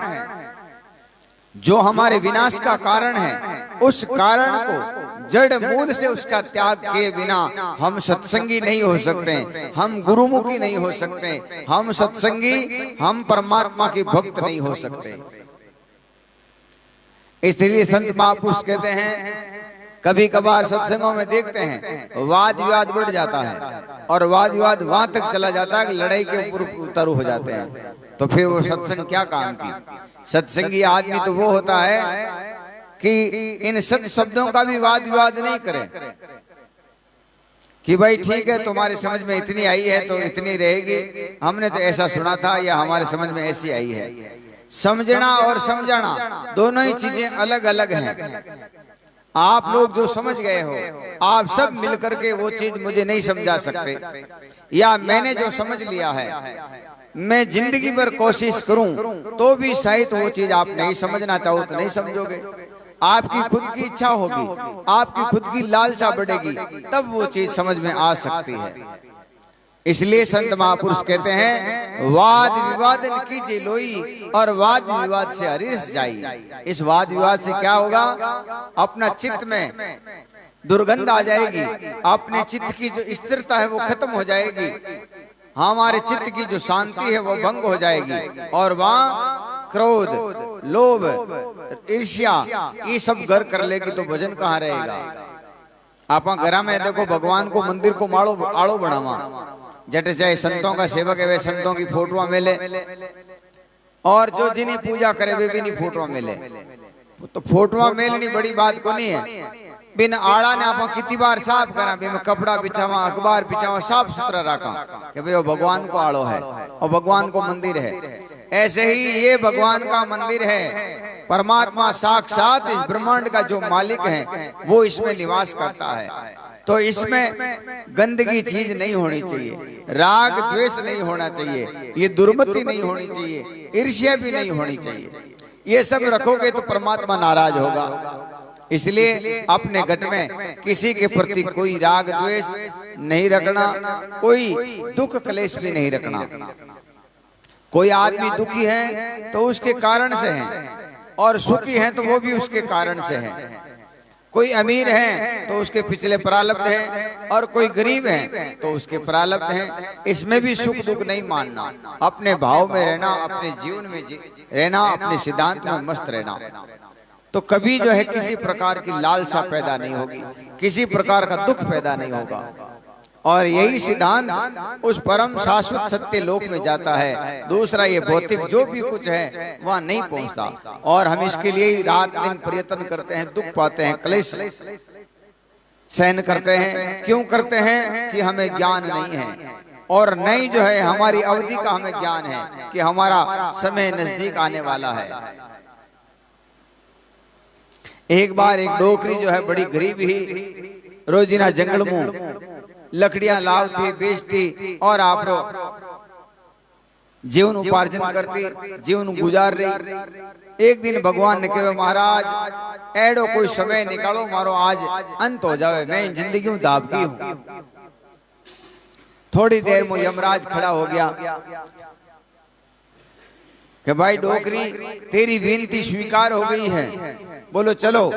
जो हमारे विनाश का कारण है, उस कारण को जड़ मूल से उसका त्याग किए बिना हम सत्संगी नहीं हो सकते, हम गुरुमुखी नहीं हो सकते, हम सत्संगी, हम परमात्मा की भक्त नहीं हो सकते। इसलिए संत महापुरुष कहते हैं कभी कभार सत्संगों में देखते हैं वाद विवाद बढ़ जाता है और वाद विवाद वहां तक चला जाता है कि लड़ाई के ऊपर उतरू हो जाते हैं। तो फिर वो सत्संग क्या काम की? सत्संगी आदमी तो वो होता है कि इन सत्य शब्दों का भी वाद विवाद नहीं करे कि भाई ठीक है तुम्हारी समझ में इतनी आई है तो इतनी रहेगी, हमने तो ऐसा सुना था या हमारे समझ में ऐसी आई है। समझना और समझाना दोनों ही चीजें अलग अलग हैं। आप लोग जो समझ गए हो, आप सब मिलकर के वो चीज मुझे नहीं समझा सकते, या मैंने जो समझ लिया है मैं जिंदगी भर कोशिश करूं तो भी शायद वो चीज आप नहीं समझना चाहो तो नहीं समझोगे। आपकी खुद की इच्छा होगी, आपकी खुद की लालसा बढ़ेगी, तब वो चीज समझ में आ सकती है। इसलिए संत महापुरुष कहते हैं वाद विवादन कीजिए लोई और वाद विवाद से हरीश जाई। इस वाद विवाद से क्या होगा? अपना चित्त में दुर्गंध आ जाएगी, अपने चित्त की जो स्थिरता है वो खत्म हो जाएगी, हमारे चित्त की जो शांति है वो भंग हो जाएगी और वहाँ क्रोध, लोभ, ईर्ष्या ये सब घर कर लेगी तो भजन कहाँ रहेगा? आप घर में देखो भगवान को मंदिर को आड़ो बनावा, जटे चाहे संतों का सेवक है वे संतों की फोटो मिले और जो जिन्हें पूजा करे वे भी नहीं फोटो मिले। तो फोटो मिलनी बड़ी बात को नहीं है, बिन आड़ा ने आप कितनी बार साफ करा, मैं कपड़ा बिछावा, अखबार बिछावा, साफ सुथरा रखा कि भाई वो भगवान को आड़ो है और भगवान को मंदिर है। ऐसे ही ये भगवान का मंदिर है, परमात्मा साक्षात इस ब्रह्मांड का जो मालिक है वो इसमें निवास करता है। तो इसमें गंदगी चीज नहीं होनी चाहिए, राग द्वेष नहीं होना चाहिए, ये दुर्मति नहीं होनी चाहिए, ईर्ष्या भी नहीं होनी चाहिए। ये सब रखोगे तो परमात्मा नाराज होगा। इसलिए अपने घट में किसी के प्रति कोई राग द्वेष नहीं रखना, कोई दुख क्लेश भी नहीं रखना। कोई आदमी दुखी है तो उसके कारण से है और सुखी है तो वो भी उसके कारण से है। कोई अमीर है तो उसके पिछले प्रारब्ध हैं और कोई गरीब है तो उसके प्रारब्ध हैं। इसमें भी सुख दुख नहीं मानना, अपने भाव में रहना, अपने जीवन में रहना, अपने सिद्धांत में मस्त रहना। तो कभी जो है किसी प्रकार की लालसा पैदा नहीं होगी, किसी प्रकार का दुख पैदा नहीं होगा। और यही सिद्धांत उस परम शाश्वत सत्य लोक में जाता है। दूसरा ये भौतिक जो भी कुछ है वहां नहीं पहुंचता। और हम इसके लिए रात दिन प्रयत्न करते हैं, दुख पाते हैं, क्लेश सहन करते हैं। क्यों करते हैं? कि हमें ज्ञान नहीं है, और नहीं जो है हमारी अवधि का हमें ज्ञान है कि हमारा समय नजदीक आने वाला है। एक बार एक डोकरी जो है बड़ी गरीब ही रोजीना जंगल में लकड़ियां लावती, बेचती और आप जीवन उपार्जन करती, जीवन गुजार रही। एक दिन भगवान ने कहा, महाराज एडो कोई समय निकालो, मारो आज अंत हो जावे, मैं जिंदगी में दाबकी हूं। थोड़ी देर में यमराज खड़ा हो गया कि भाई डोकरी तेरी विनती स्वीकार हो गई है, बोलो चलो।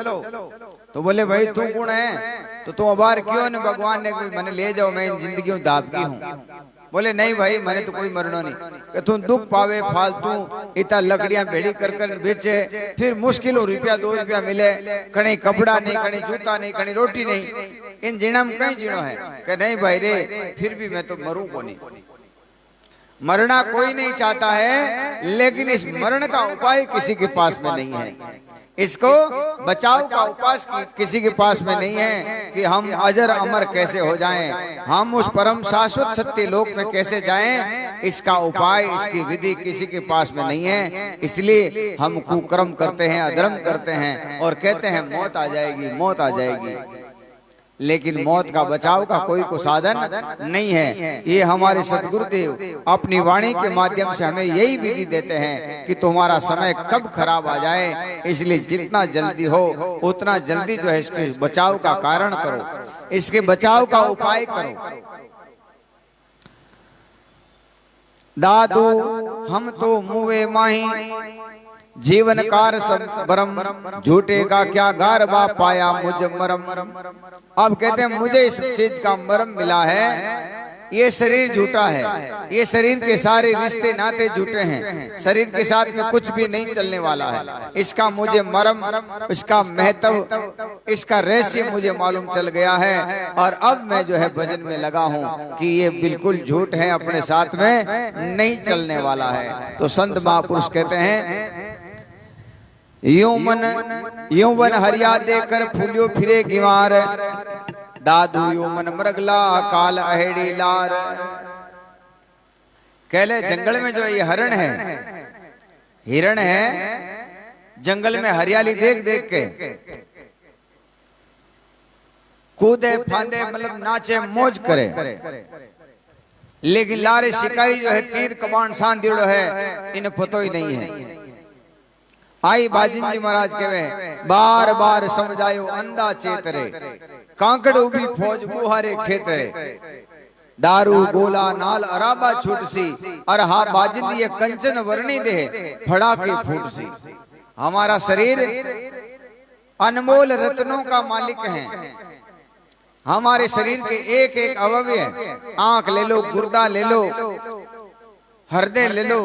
तो बोले भाई तू कौन है? तो तू अबार क्यों ने? भगवान ने मैंने ले जाओ, मैं जिंदगी में दाबकी हूं। बोले नहीं भाई मैंने तो कोई मरना नहीं, कि तू दुख पावे फालतू इतना लकड़ियां भेड़ी कर बेचे, फिर मुश्किल हो रुपया 2 रुपया मिले, कहीं कपड़ा नहीं, कहीं जूता नहीं, कहीं रोटी नहीं, इन जीना में कहीं जीनो है? कि नहीं भाई रे, फिर भी मैं तो मरूं को नहीं। मरना कोई नहीं चाहता है, लेकिन इस मरण का उपाय किसी के पास में नहीं है। इसको बचाव का उपाय किसी के पास में नहीं है कि हम अजर अमर कैसे हो जाएं, हम उस परम शाश्वत सत्य लोक में कैसे जाएं। इसका उपाय, इसकी विधि किसी के पास में नहीं है। इसलिए हम कुकर्म करते हैं, अधर्म करते हैं और कहते हैं मौत आ जाएगी, मौत आ जाएगी, लेकिन मौत का बचाव का कोई को साधन नहीं है। ये हमारे सदगुरुदेव अपनी वाणी के माध्यम से हमें यही विधि देते हैं कि तुम्हारा समय कब खराब आ जाए, इसलिए जितना जल्दी हो उतना जल्दी जो है इसके बचाव का कारण करो, इसके बचाव का उपाय करो। दादू हम तो मुवे माही जीवन कार सब बरम, झूठे का क्या गारबा पाया मुझ मरम। अब कहते हैं मुझे इस चीज का मरम मिला है, ये शरीर झूठा है, ये शरीर के सारे रिश्ते नाते झूठे हैं, शरीर के साथ में कुछ भी नहीं चलने वाला है। इसका मुझे मरम, इसका महत्व, इसका रहस्य मुझे मालूम चल गया है। और अब मैं जो है भजन में लगा हूँ कि ये बिल्कुल झूठ है, अपने साथ में नहीं चलने वाला है। तो संत महापुरुष कहते हैं यूं मन हरिया देकर फूलियो फिरे गिवार, दादू यूं मन मृगला काल अहेड़ी लार। कहले जंगल में जो ये हरण है, हिरण है, जंगल में हरियाली देख देख के कूदे फांदे, मतलब नाचे मौज करे, लेकिन लारे शिकारी जो है तीर कमान सान दिड़ो है, इन्हें पतो ही नहीं है। आई बाजिन जी महाराज कहे बार बार समझायो अंधा चेतरे, कांकड़ उभी फौज बुहारे खेतरे, दारू गोला नाल अराबा छूटसी, और हा बाजिन ये कंचन वर्णी दे फड़ाके फूटसी। हमारा शरीर अनमोल रत्नों का मालिक है। हमारे शरीर के एक एक अवयव, आंख ले लो, गुर्दा ले लो, हृदय ले लो,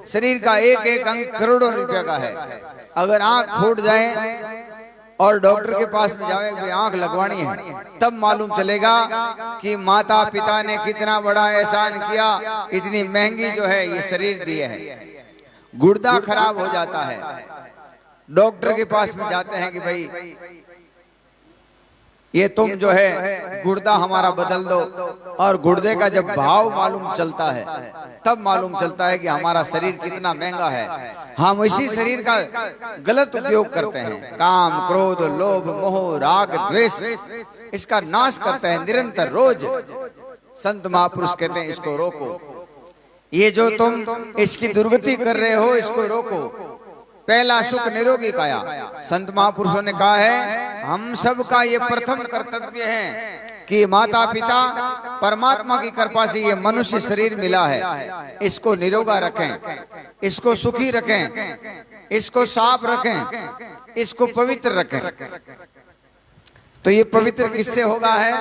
शरीर का एक एक अंग करोड़ों रुपया का है। अगर आंख फूट जाए और डॉक्टर के पास में जाए कि आंख लगवानी है, तब मालूम चलेगा कि माता पिता ने कितना बड़ा एहसान किया, इतनी महंगी जो है ये शरीर दिए है। गुर्दा खराब हो जाता है, डॉक्टर के पास में जाते हैं कि भाई ये तुम जो है गुर्दा हमारा बदल दो, और गुर्दे का जब भाव मालूम चलता है तब मालूम चलता है कि हमारा शरीर कितना महंगा है। हम इसी शरीर का गलत उपयोग करते हैं, काम क्रोध लोभ मोह राग द्वेष, इसका नाश करते हैं निरंतर रोज। संत महापुरुष कहते हैं इसको रोको, ये जो तुम इसकी दुर्गति कर रहे हो इसको रोको। पहला सुख निरोगी काया, संत महापुरुषों ने कहा है हम सब का ये प्रथम कर्तव्य है कि माता पिता परमात्मा की कृपा से ये मनुष्य शरीर मिला है, इसको निरोगा रखें, इसको सुखी रखें, इसको साफ रखें, इसको पवित्र रखें। तो ये पवित्र किससे होगा है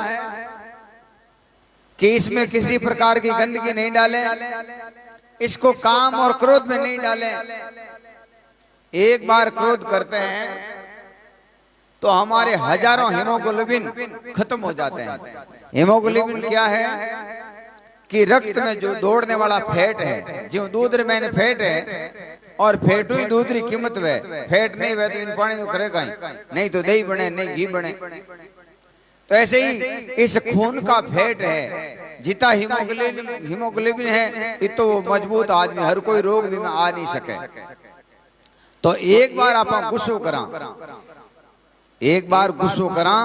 कि इसमें किसी प्रकार की गंदगी नहीं डालें, इसको काम और क्रोध में नहीं डालें। एक बार क्रोध करते हैं तो हमारे हजारों हीमोग्लोबिन खत्म हो जाते हैं। हीमोग्लोबिन क्या है कि रक्त में जो दौड़ने वाला फैट है, जो दूध रे मैंने फैट है और फैट ही दूध री कीमत वे, फैट नहीं वे तो इन पानी तो करेगा ही नहीं, तो दही बने नहीं घी बने। तो ऐसे ही इस खून का फैट है, जितना हीमोग्लोबिन है इतो मजबूत आदमी, हर कोई रोग भी में आ नहीं सके। तो एक बार आप गुस्सो करा, एक बार गुस्सो करा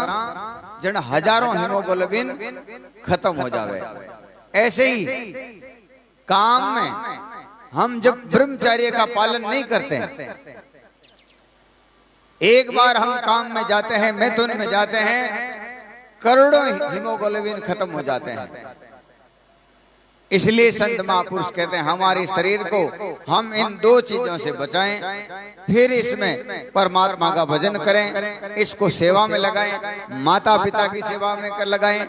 जन हजारों हीमोग्लोबिन खत्म हो जावे। ऐसे ही काम में हम जब ब्रह्मचर्य का पालन नहीं करते हैं, एक बार हम काम में जाते हैं, मैथुन में जाते हैं, करोड़ों हीमोग्लोबिन खत्म हो जाते हैं। इसलिए संत महापुरुष कहते हैं हमारे शरीर को हम इन दो चीजों से बचाएं, फिर इसमें परमात्मा का भजन करें, इसको सेवा में लगाएं, माता पिता की सेवा में कर लगाएं,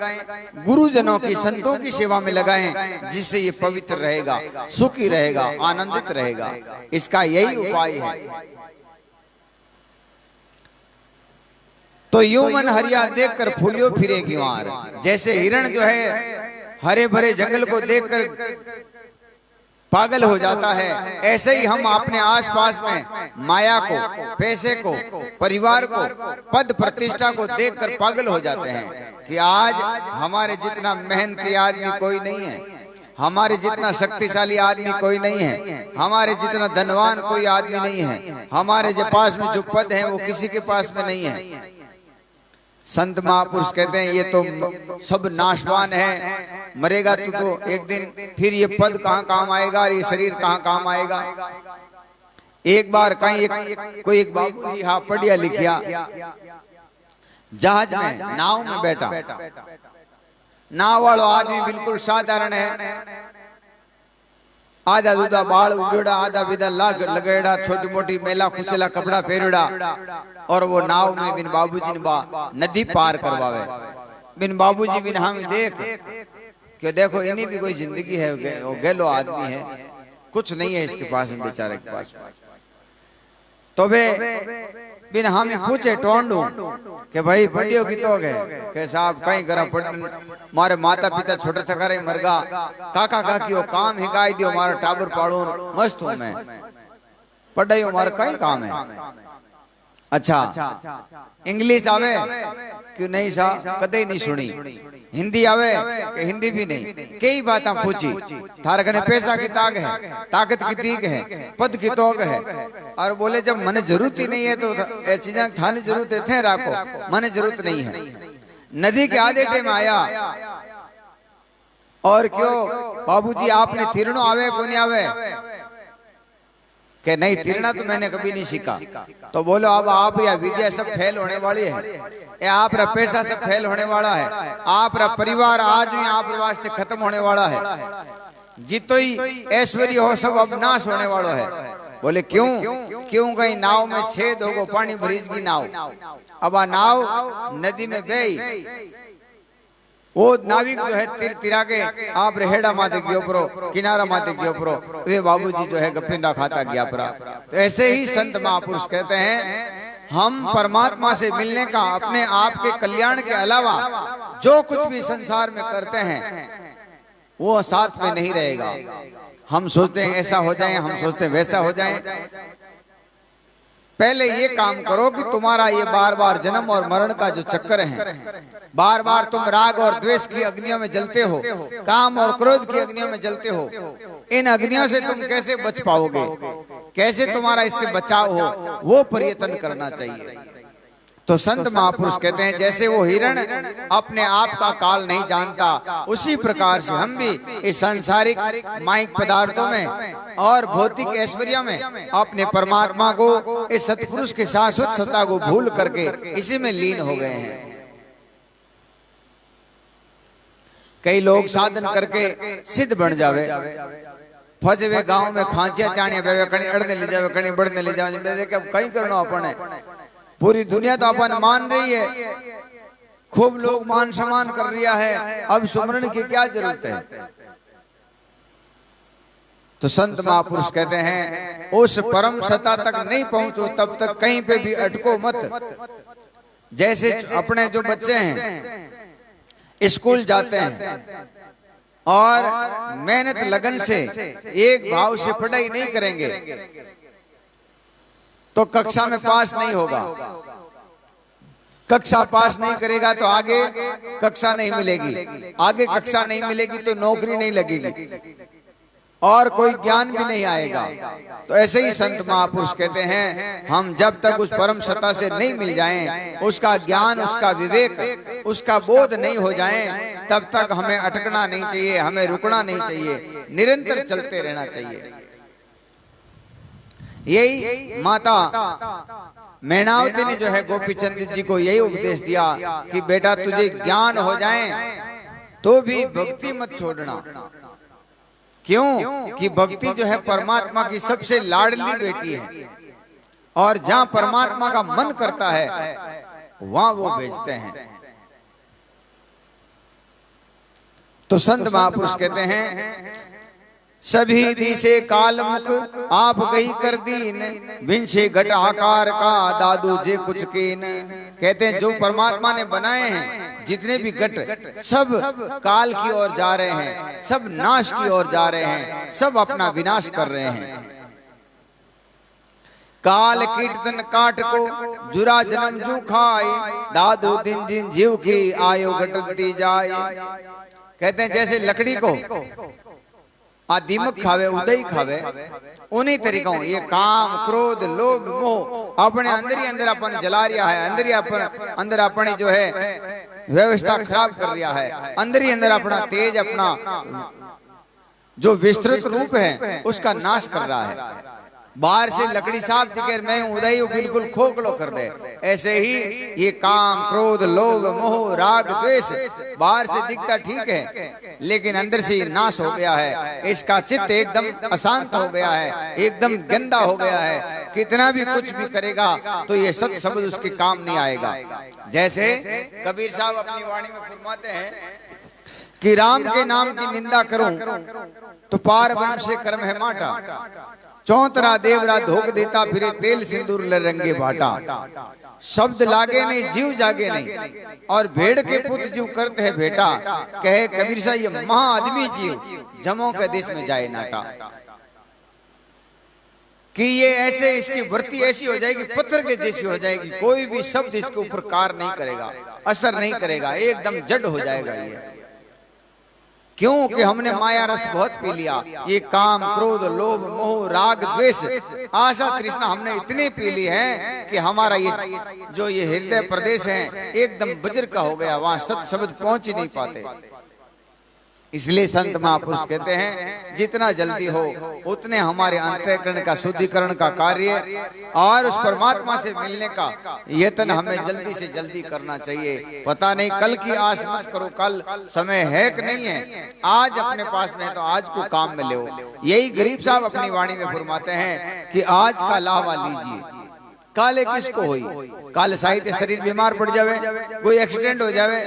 गुरुजनों की संतों की सेवा में लगाएं, जिससे ये पवित्र रहेगा, सुखी रहेगा, आनंदित रहेगा। इसका यही उपाय है। तो यूं मन हरिया देखकर फूलियो फिरे गीवार, जैसे हिरण जो है हरे भरे जंगल को देखकर पागल हो जाता है, ऐसे ही हम अपने आसपास में माया को, पैसे को, परिवार को, पद प्रतिष्ठा को देखकर पागल हो जाते हैं कि आज हमारे जितना मेहनती आदमी कोई नहीं है, हमारे जितना शक्तिशाली आदमी कोई नहीं है, हमारे जितना धनवान कोई आदमी नहीं है, हमारे जो पास में जो पद है वो किसी के पास में नहीं है। संत महापुरुष कहते हैं ये तो सब नाशवान है, मरेगा तू तो एक दिन, फिर ये पद कहाँ काम आएगा, ये शरीर कहाँ काम आएगा। एक बार कहीं कोई एक बाबूजी हाँ पढ़िया लिखिया, जहाज में नाव में बैठा, नाव वाला आदमी बिल्कुल साधारण है, आधा दूधा बाल उड़ेड़ा, आधा विधा लाग लगेड़ा, छोटी मोटी मेला कुचला कपड़ा पहरेड़ा, और वो नाव में बिन बाबूजी ने नदी पार करवावे। बिन बाबूजी बिन हम देख कि देखो इन्हीं भी कोई जिंदगी है, वो गैलो आदमी है, कुछ नहीं है इसके पास, बेचारे के पास। तो वे बिन हम पूछे टोंडू कि भाई पढ़ियो की तो गए के साहब कहीं करा पढ़, मारे माता पिता छोटे थे करे मरगा, काका काकी काम हिकाई दियो, मारा टाबर पाड़ू मस्त हूं मैं, पढ़ाई मारा कहीं काम है। अच्छा इंग्लिश आवे क्यों नहीं सा, कदे नहीं सुनी, हिंदी आवे कि हिंदी भी नहीं, कई बात पूछी, थारे कने पैसा की ताक है, ताकत की तीक है, पद की तोक है, और बोले जब मने जरूरत ही नहीं है तो ये चीजें थाने जरूरत है थे राखो, मने जरूरत नहीं है। नदी के आधे टाइम आया और क्यों बाबूजी आपने तीर्णो आवे को नहीं आवे, कि नहीं तीरना तो मैंने कभी नहीं सीखा। तो बोलो अब आप या विद्या सब फेल होने वाली है, या आप रा पैसा सब फेल होने वाला है, आप रा परिवार आज ही आप वास्ते खत्म होने वाला है, जितो ही ऐश्वर्य हो सब अब नाश होने वाला है। बोले क्यों? क्यों कहीं नाव में छेद होगो, पानी भरीज की नाव, अब आ नाव नदी में बही, वो नाविक जो है तिर तिरा के आप रेहड़ा माते गयो परो, किनारा माते गयो परो, वे बाबूजी जो है गपिंदा खाता गया परा। तो ऐसे ही संत महापुरुष कहते हैं हम परमात्मा से मिलने का, अपने आप के कल्याण के अलावा जो कुछ भी संसार में करते हैं वो साथ में नहीं रहेगा। हम सोचते हैं ऐसा हो जाए, हम सोचते हैं वैसा हो जाए। पहले ये काम करो कि तुम्हारा ये बार बार जन्म और मरण का जो चक्कर है, बार बार तुम राग और द्वेष की अग्नियों में जलते हो, काम और क्रोध की अग्नियों में जलते हो, इन अग्नियों से तुम कैसे बच पाओगे, कैसे तुम्हारा इससे बचाव हो, वो प्रयत्न करना चाहिए। तो संत महापुरुष कहते हैं जैसे वो हिरण अपने आप का काल नहीं जानता, उसी प्रकार से हम भी इस सांसारिक माइक पदार्थों में और भौतिक ऐश्वर्य में अपने परमात्मा को, इस सतपुरुष के शाश्वत सत्ता को भूल करके इसी में लीन हो गए हैं। कई लोग साधन करके सिद्ध बन जावे, फजे गांव में खांचिया चाणिया बेवे, कहीं अड़ने ले जावे, कहीं बढ़ने ले जावे, कहीं करना अपन है। पूरी दुनिया तो अपन मान रही है, खूब लोग मान सम्मान कर रिया है, अब सुमरण की क्या जरूरत है। तो संत महापुरुष कहते हैं उस परम सत्ता तक नहीं पहुंचो तब तक कहीं पे भी अटको मत। जैसे अपने जो बच्चे हैं स्कूल जाते हैं और मेहनत लगन से एक भाव से पढ़ाई नहीं करेंगे तो कक्षा में पास नहीं होगा। कक्षा पास नहीं करेगा तो आगे कक्षा नहीं मिलेगी, आगे कक्षा नहीं मिलेगी तो नौकरी नहीं लगेगी और कोई ज्ञान भी नहीं आएगा। तो ऐसे ही संत महापुरुष कहते हैं, हम जब तक उस परम सत्ता से नहीं मिल जाएं, उसका ज्ञान, उसका विवेक, उसका बोध नहीं हो जाएं, तब तक हमें अटकना नहीं चाहिए, हमें रुकना नहीं चाहिए, निरंतर चलते रहना चाहिए। यही माता मैनावती ने जो है गोपीचंद जी को यही उपदेश दिया कि बेटा तुझे ज्ञान हो जाए तो भी भक्ति मत छोड़ना। क्यों कि भक्ति जो है परमात्मा की सबसे लाडली बेटी है और जहां परमात्मा का मन करता है वहां वो भेजते हैं। तो संत महापुरुष कहते हैं, सभी दिसे कालमुख आप गई कर दीन, विंशे घट आकार का दादू जे कुछ कीन। कहते हैं जो परमात्मा ने बनाए हैं जितने भी घट सब काल की ओर जा रहे हैं, सब नाश की ओर जा रहे हैं, सब अपना विनाश कर रहे हैं। काल कीर्तन काट को जुरा जन्म जू खाए, दादू दिन दिन जीव की आयु घटती जाए। कहते हैं जैसे लकड़ी को दीमक खावे, उदय खावे, उन्हीं तरीकों ये काम क्रोध लोभ मोह अपने अंदर ही अंदर अपन जला रिया है, अंदर ही अंदर अपनी जो है व्यवस्था खराब कर रिया है, अंदर ही अंदर अपना तेज, अपना जो विस्तृत रूप है उसका नाश कर रहा है। बाहर से लकड़ी साफ दिखे, मैं उदय बिल्कुल खोखलो कर दे। ऐसे ही ये काम क्रोध लोभ मोह राग द्वेष बाहर से दिखता ठीक है लेकिन अंदर से ये नाश हो गया है, इसका चित्त एकदम अशांत हो गया है, एकदम गंदा हो गया है। कितना भी कुछ भी करेगा तो ये सत्य शब्द उसके काम नहीं आएगा। जैसे कबीर साहब अपनी वाणी में फरमाते हैं कि राम के नाम की निंदा करूं तो पार ब्रह्म से कर्म है माटा, चौतरा देवरा धोख देता फिरे तेल सिंदूर लरंगे बाटा। शब्द लागे नहीं जीव जागे नहीं, और भेड़ के पुत्र जीव करते हैं बेटा। कहे कबीर साहब ये महा आदमी जीव जमों के देश में जाए नाटा। कि ये ऐसे इसकी वृत्ति ऐसी हो जाएगी पत्थर के जैसी हो जाएगी, कोई भी शब्द इसके ऊपर कार्य नहीं करेगा, असर नहीं करेगा, एकदम जड़ हो जाएगा ये। क्यों कि हमने माया रस बहुत पी लिया, ये काम क्रोध लोभ मोह राग द्वेष आशा तृष्णा हमने इतनी पी ली है कि हमारा ये जो ये हृदय प्रदेश है एकदम वज्र का हो गया, वहां सत्य शब्द पहुंच ही नहीं पाते। इसलिए संत महापुरुष कहते हैं जितना जल्दी हो उतने हमारे अंतःकरण का शुद्धिकरण का कार्य और उस परमात्मा से मिलने का यत्न हमें जल्दी से जल्दी करना चाहिए। पता नहीं कल की आस मत करो, कल समय है कि नहीं है, आज अपने पास में है तो आज को काम में ले। यही गरीब साहब अपनी वाणी में फरमाते हैं कि आज का लावा लीजिए, काले किसको हुई, काल साहित्य शरीर बीमार पड़ जावे, कोई एक्सीडेंट हो जावे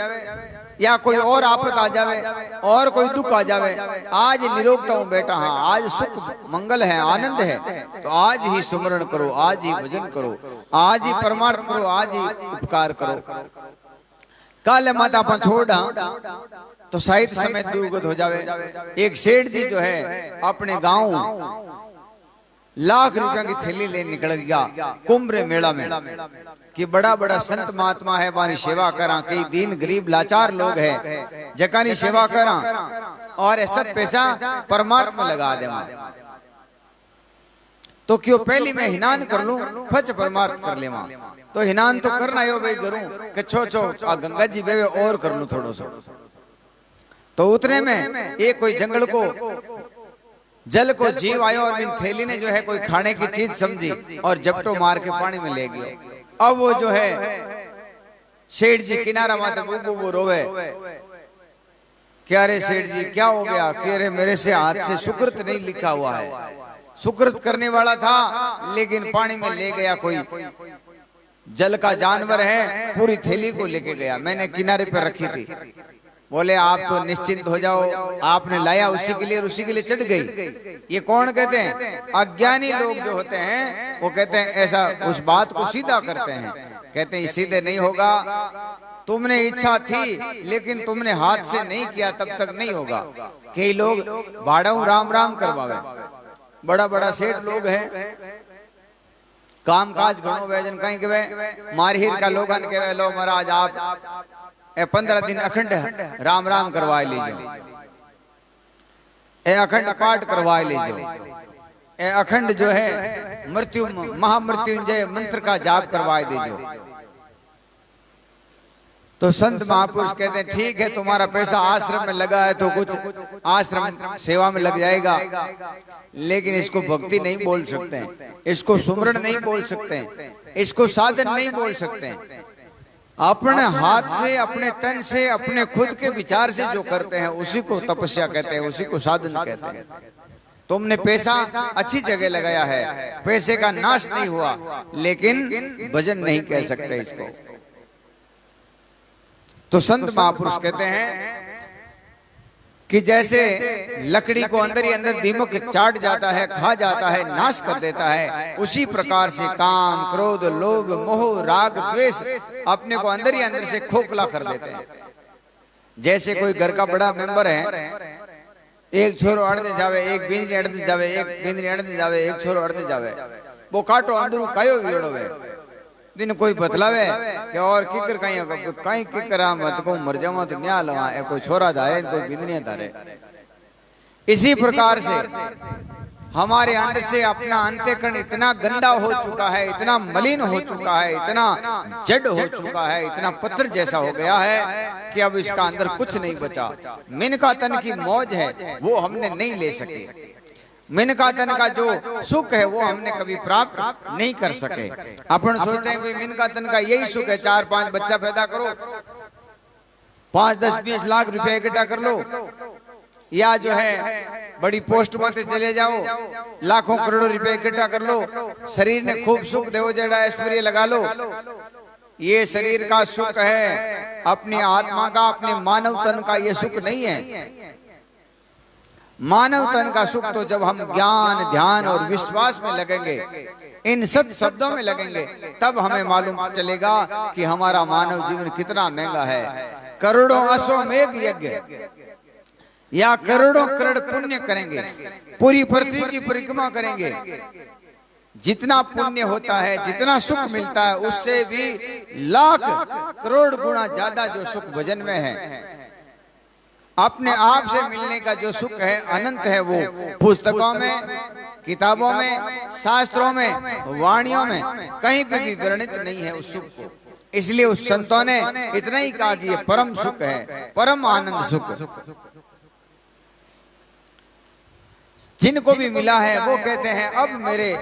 या कोई और आफत आ जावे और कोई दुख आ जावे, आज निरोगता हूं बेटा, हाँ आज सुख मंगल है आनंद है, तो आज ही सुमरण करो, आज ही भजन करो, आज ही परमार्थ करो, आज ही उपकार करो। काले माता अपन छोड़ा तो साहित्य समय दुर्गत हो जावे। एक सेठ जी जो है अपने गांव लाख रुपया की थैली ले निकल गया कुंभ मेला में कि बड़ा बड़ा संत महात्मा है वारी सेवा करा, कई दीन गरीब लाचार लोग है जकानी सेवा करा और सब पैसा परमार्थ में लगा दे। तो क्यों पहली मैं हिनान कर लूं फच परमार्थ कर ले। तो हिनान तो करना है भाई करूं कि छो गंगा जी बेवे और कर लूं थोड़ो सो। तो उतने में एक कोई जंगल को जल को जीव आयो और इन थैली ने जो है कोई खाने की चीज समझी और जपटो मार के पानी में ले गया। अब वो जो है सेठ जी किनारा माते वो रोवे, क्या रे सेठ जी क्या हो गया? कह रहे मेरे से हाथ से सुकृत नहीं लिखा हुआ है, सुकृत करने वाला था लेकिन पानी में ले गया कोई जल का जानवर है, पूरी थैली को लेके गया, मैंने किनारे पर रखी थी। बोले आप तो निश्चिंत हो जाओ, आपने लाया उसी के लिए और उसी के लिए चढ़ गई। ये कौन कहते हैं? अज्ञानी लोग जो होते हैं वो कहते हैं ऐसा उस बात को सीधा करते हैं, कहते हैं सीधे नहीं होगा, तुमने इच्छा थी लेकिन तुमने हाथ से नहीं किया, तब तक नहीं होगा। कई लोग भाड़ाऊ राम राम करवावे, बड़ा बड़ा सेठ लोग हैं, काम काज घणो वैजन कहीं के मारहीर का लोगन के लो महाराज आप 15 दिन अखंड राम राम करवा लीजिए, ए अखंड पाठ करवा लीजिए, ए अखंड जो है मृत्यु महामृत्युंजय मंत्र का जाप करवा दीजिए। तो संत महापुरुष कहते हैं ठीक है, तुम्हारा पैसा आश्रम में लगा है तो कुछ आश्रम सेवा में लग जाएगा, लेकिन इसको भक्ति नहीं बोल सकते हैं, इसको सुमरण नहीं बोल सकते हैं, इसको साधन नहीं बोल सकते हैं। अपने हाथ से, अपने तन से, अपने खुद के विचार से जो करते हैं उसी को तपस्या कहते हैं, उसी को साधन कहते हैं। तुमने पैसा अच्छी जगह लगाया है, पैसे का नाश नहीं हुआ, लेकिन भजन नहीं कह सकते इसको। तो संत महापुरुष कहते हैं कि जैसे लकड़ी को अंदर ही अंदर दीमक चाट जाता है, खा जाता है, नाश कर देता है, उसी प्रकार से काम, क्रोध, लोभ, मोह, राग, द्वेष अपने को अंदर ही अंदर से खोखला कर देते हैं। जैसे कोई घर का बड़ा मेंबर है, एक छोरो अड़ने जावे, एक बिंदरी अड़ने जावे, एक बिंदरी अड़ने जावे, एक छोरो अड़ने जावे, वो काटो अंदरू कायो वीड़ो वे बिन कोई बतलावे कि और किकर कहीं किकर मत को मर जावा तो न्या लवा, कोई छोरा धारे कोई बिंदनिया धारे। इसी प्रकार से हमारे अंदर से अपना अंतःकरण इतना गंदा हो चुका है, इतना मलिन हो चुका है, इतना जड़ हो चुका है, इतना पत्थर जैसा हो गया है कि अब इसका अंदर कुछ नहीं बचा। मिनका तन की मौज है वो हमने नहीं ले सके, मिनका तन का जो सुख है वो हमने कभी प्राप्त नहीं कर सके। अपन सोचते हैं मिनका तन का यही सुख है, 4-5 बच्चा पैदा करो, 5-10-20 लाख रुपया इकट्ठा कर लो, या जो है बड़ी पोस्ट में चले जाओ, लाखों करोड़ों रुपए इकट्ठा कर लो, शरीर ने खूब सुख देवो जड़ा ऐश्वर्य लगा लो। ये शरीर का सुख है, अपनी आत्मा का, अपने मानव तन का ये सुख नहीं है। मानव तन का सुख तो जब हम ज्ञान, ध्यान और विश्वास में लगेंगे, इन सत शब्दों में लगेंगे, तब हमें मालूम चलेगा कि हमारा मानव जीवन कितना महंगा है। करोड़ों अश्वमेघ यज्ञ या करोड़ों करोड़ पुण्य करेंगे, पूरी पृथ्वी की परिक्रमा करेंगे, जितना पुण्य होता है, जितना सुख मिलता है, उससे भी लाख करोड़ गुना ज्यादा जो सुख भजन में है। अपने आप से मिलने का जो सुख है, अनंत है, वो पुस्तकों में, किताबों में, शास्त्रों में, वाणियों में कहीं पे भी वर्णित नहीं है उस सुख को। इसलिए उस संतों ने इतना ही कहा कि ये परम सुख है, परम आनंद सुख। जिनको भी मिला है वो कहते हैं अब मेरे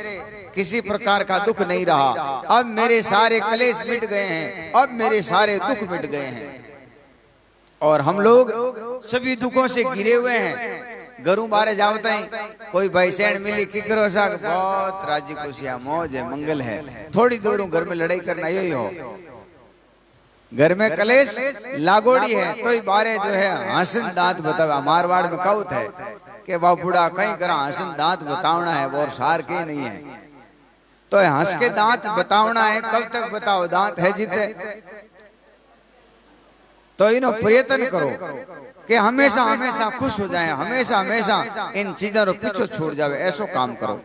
किसी प्रकार का दुख नहीं रहा, अब मेरे सारे क्लेश मिट गए हैं, अब मेरे सारे दुख मिट गए हैं। और हम लोग सभी दुखों से घिरे हुए हैं। घरों बारे जावते हैं, कोई भाई सैन मिली कि करो सा, बहुत राजी खुशियां, मौज है, मंगल है, थोड़ी दूर घर में लड़ाई करना यही हो, घर में कलेश लागोड़ी है तो ही बारे जो है हंसन दांत बतावा। मारवाड़ में कहावत है कि वह बूढ़ा कहीं करा हंसन दांत बतावना है, वो और सार के नहीं है, तो हंस के दांत बतावना है, कब तक बताओ, दांत है जीते। तो इन्हों प्रयत्न करो कि हमेशा हमेशा खुश हो जाए, हमेशा हमेशा इन चीजों को पीछे छोड़ जावे, ऐसो काम करो।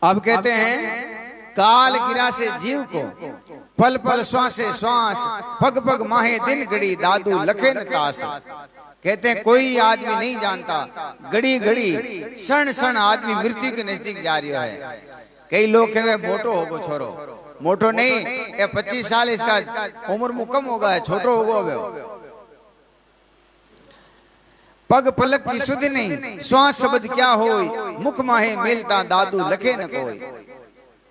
अब कहते हैं काल गिरा से जीव को, पल पल श्वास से श्वास, पग पग माहे दिन घड़ी, दादू लखे न तास। कहते हैं कोई आदमी नहीं जानता, घड़ी घड़ी क्षण क्षण आदमी मृत्यु के नजदीक जा रहा है। कई लोग कहे मोटो होगो छोरो, मोटो नहीं, ये 25 साल इसका उम्र मुकम होगा है, छोटो होगो। पग पलक की सुध नहीं, श्वास शब्द क्या होई, मुख माहे मिलता दादू लखे न कोई।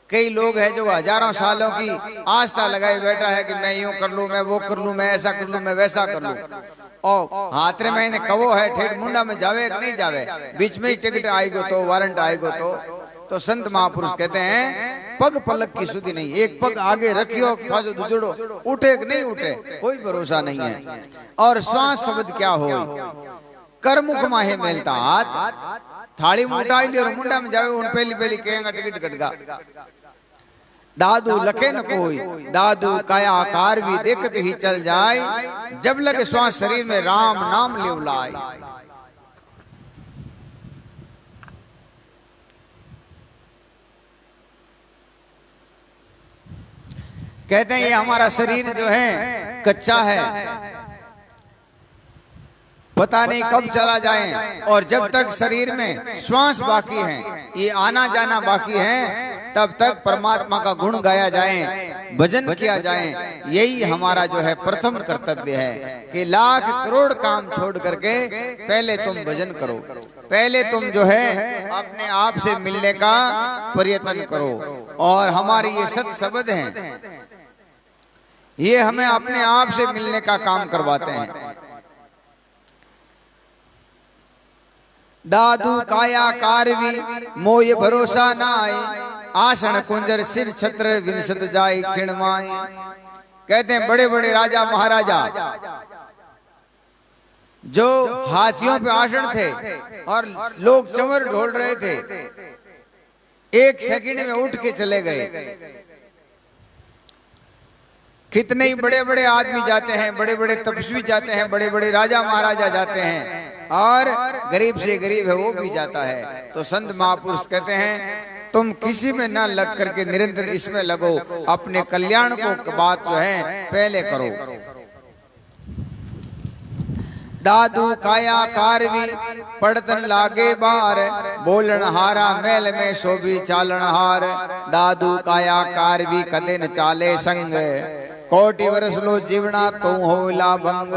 कई लोग हैं जो हजारों सालों की आस्था लगाए बैठा है कि मैं यूं कर लूं, मैं वो कर लूं, मैं ऐसा कर लूं, मैं वैसा कर लूं, और हाथ में मैंने कवो है, ठेठ मुंडा में जावे कि नहीं जावे, बीच में ही टिकट आएगो तो, वारंट आएगो तो संत महापुरुष कहते हैं पग पलक की सुधी नहीं, एक पग आगे रखियो, पाछो दुजड़ो, उठे कि नहीं उठे कोई भरोसा नहीं है। और श्वास शब्द क्या हो, कर मुख माहे मेलता हाथ, थाली में उठाई लियो और मुंडा में जावे, उन पहली पहली कहेंगे टिकट कटगा। दादू लखे न कोई, दादू काया आकार भी देखते ही चल जाए, जब लगे श्वास शरीर में राम नाम ले उलाए। कहते हैं ये हमारा शरीर जो है कच्चा है, पता नहीं कब चला जाए, और जब तक शरीर में श्वास बाकी है, ये आना जाना बाकी है, तब तक परमात्मा का गुण गाया जाए, भजन किया जाए। यही हमारा जो है प्रथम कर्तव्य है कि लाख करोड़ काम छोड़ करके पहले तुम भजन करो, पहले तुम जो है अपने आप से मिलने का प्रयत्न करो। और हमारी ये सत शब्द हैं, ये हमें अपने आप से मिलने का काम करवाते हैं। दादू काया कारवी मोय भरोसा ना आए, आसन कुंजर सिर छत्र विंसत जाए खिणमाए। कहते हैं बड़े बड़े राजा महाराजा जो हाथियों पे आसन थे और लोग चंवर ढोल रहे थे, एक सेकंड में उठ के चले गए। कितने ही बड़े बड़े आदमी जाते हैं, बड़े बड़े तपस्वी जाते हैं, बड़े बड़े राजा महाराजा जाते हैं, और गरीब से गरीब है वो भी जाता है। तो संत महापुरुष कहते हैं तुम किसी में ना लग करके निरंतर इसमें लगो, अपने कल्याण को बात जो है पहले करो। दादू काया कारवी पड़तन लागे बार, बोलन हारा मेल में शोभी चालन हार। दादू काया कारवी कदे न चाले संग, कोटि वर्ष लो जीवना तो होला भंग।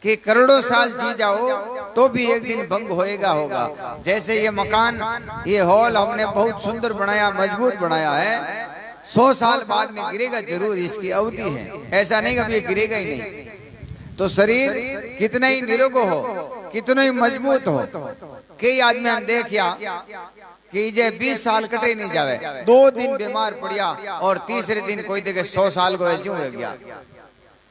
कि करोड़ों साल जी जाओ तो भी एक दिन भंग होएगा होगा। जैसे ये मकान, ये हॉल हमने बहुत सुंदर बनाया, मजबूत बनाया है, 100 साल बाद में गिरेगा जरूर, इसकी अवधि है, ऐसा नहीं कभी गिरेगा ही नहीं। तो शरीर कितना ही निरोग हो, कितना ही मजबूत हो, कई आदमी हम देखिया कि जे 20 साल कटे नहीं जावे, 2 दिन बीमार पड़िया और तीसरे दिन कोई देखे 100 साल को क्यों हो गया,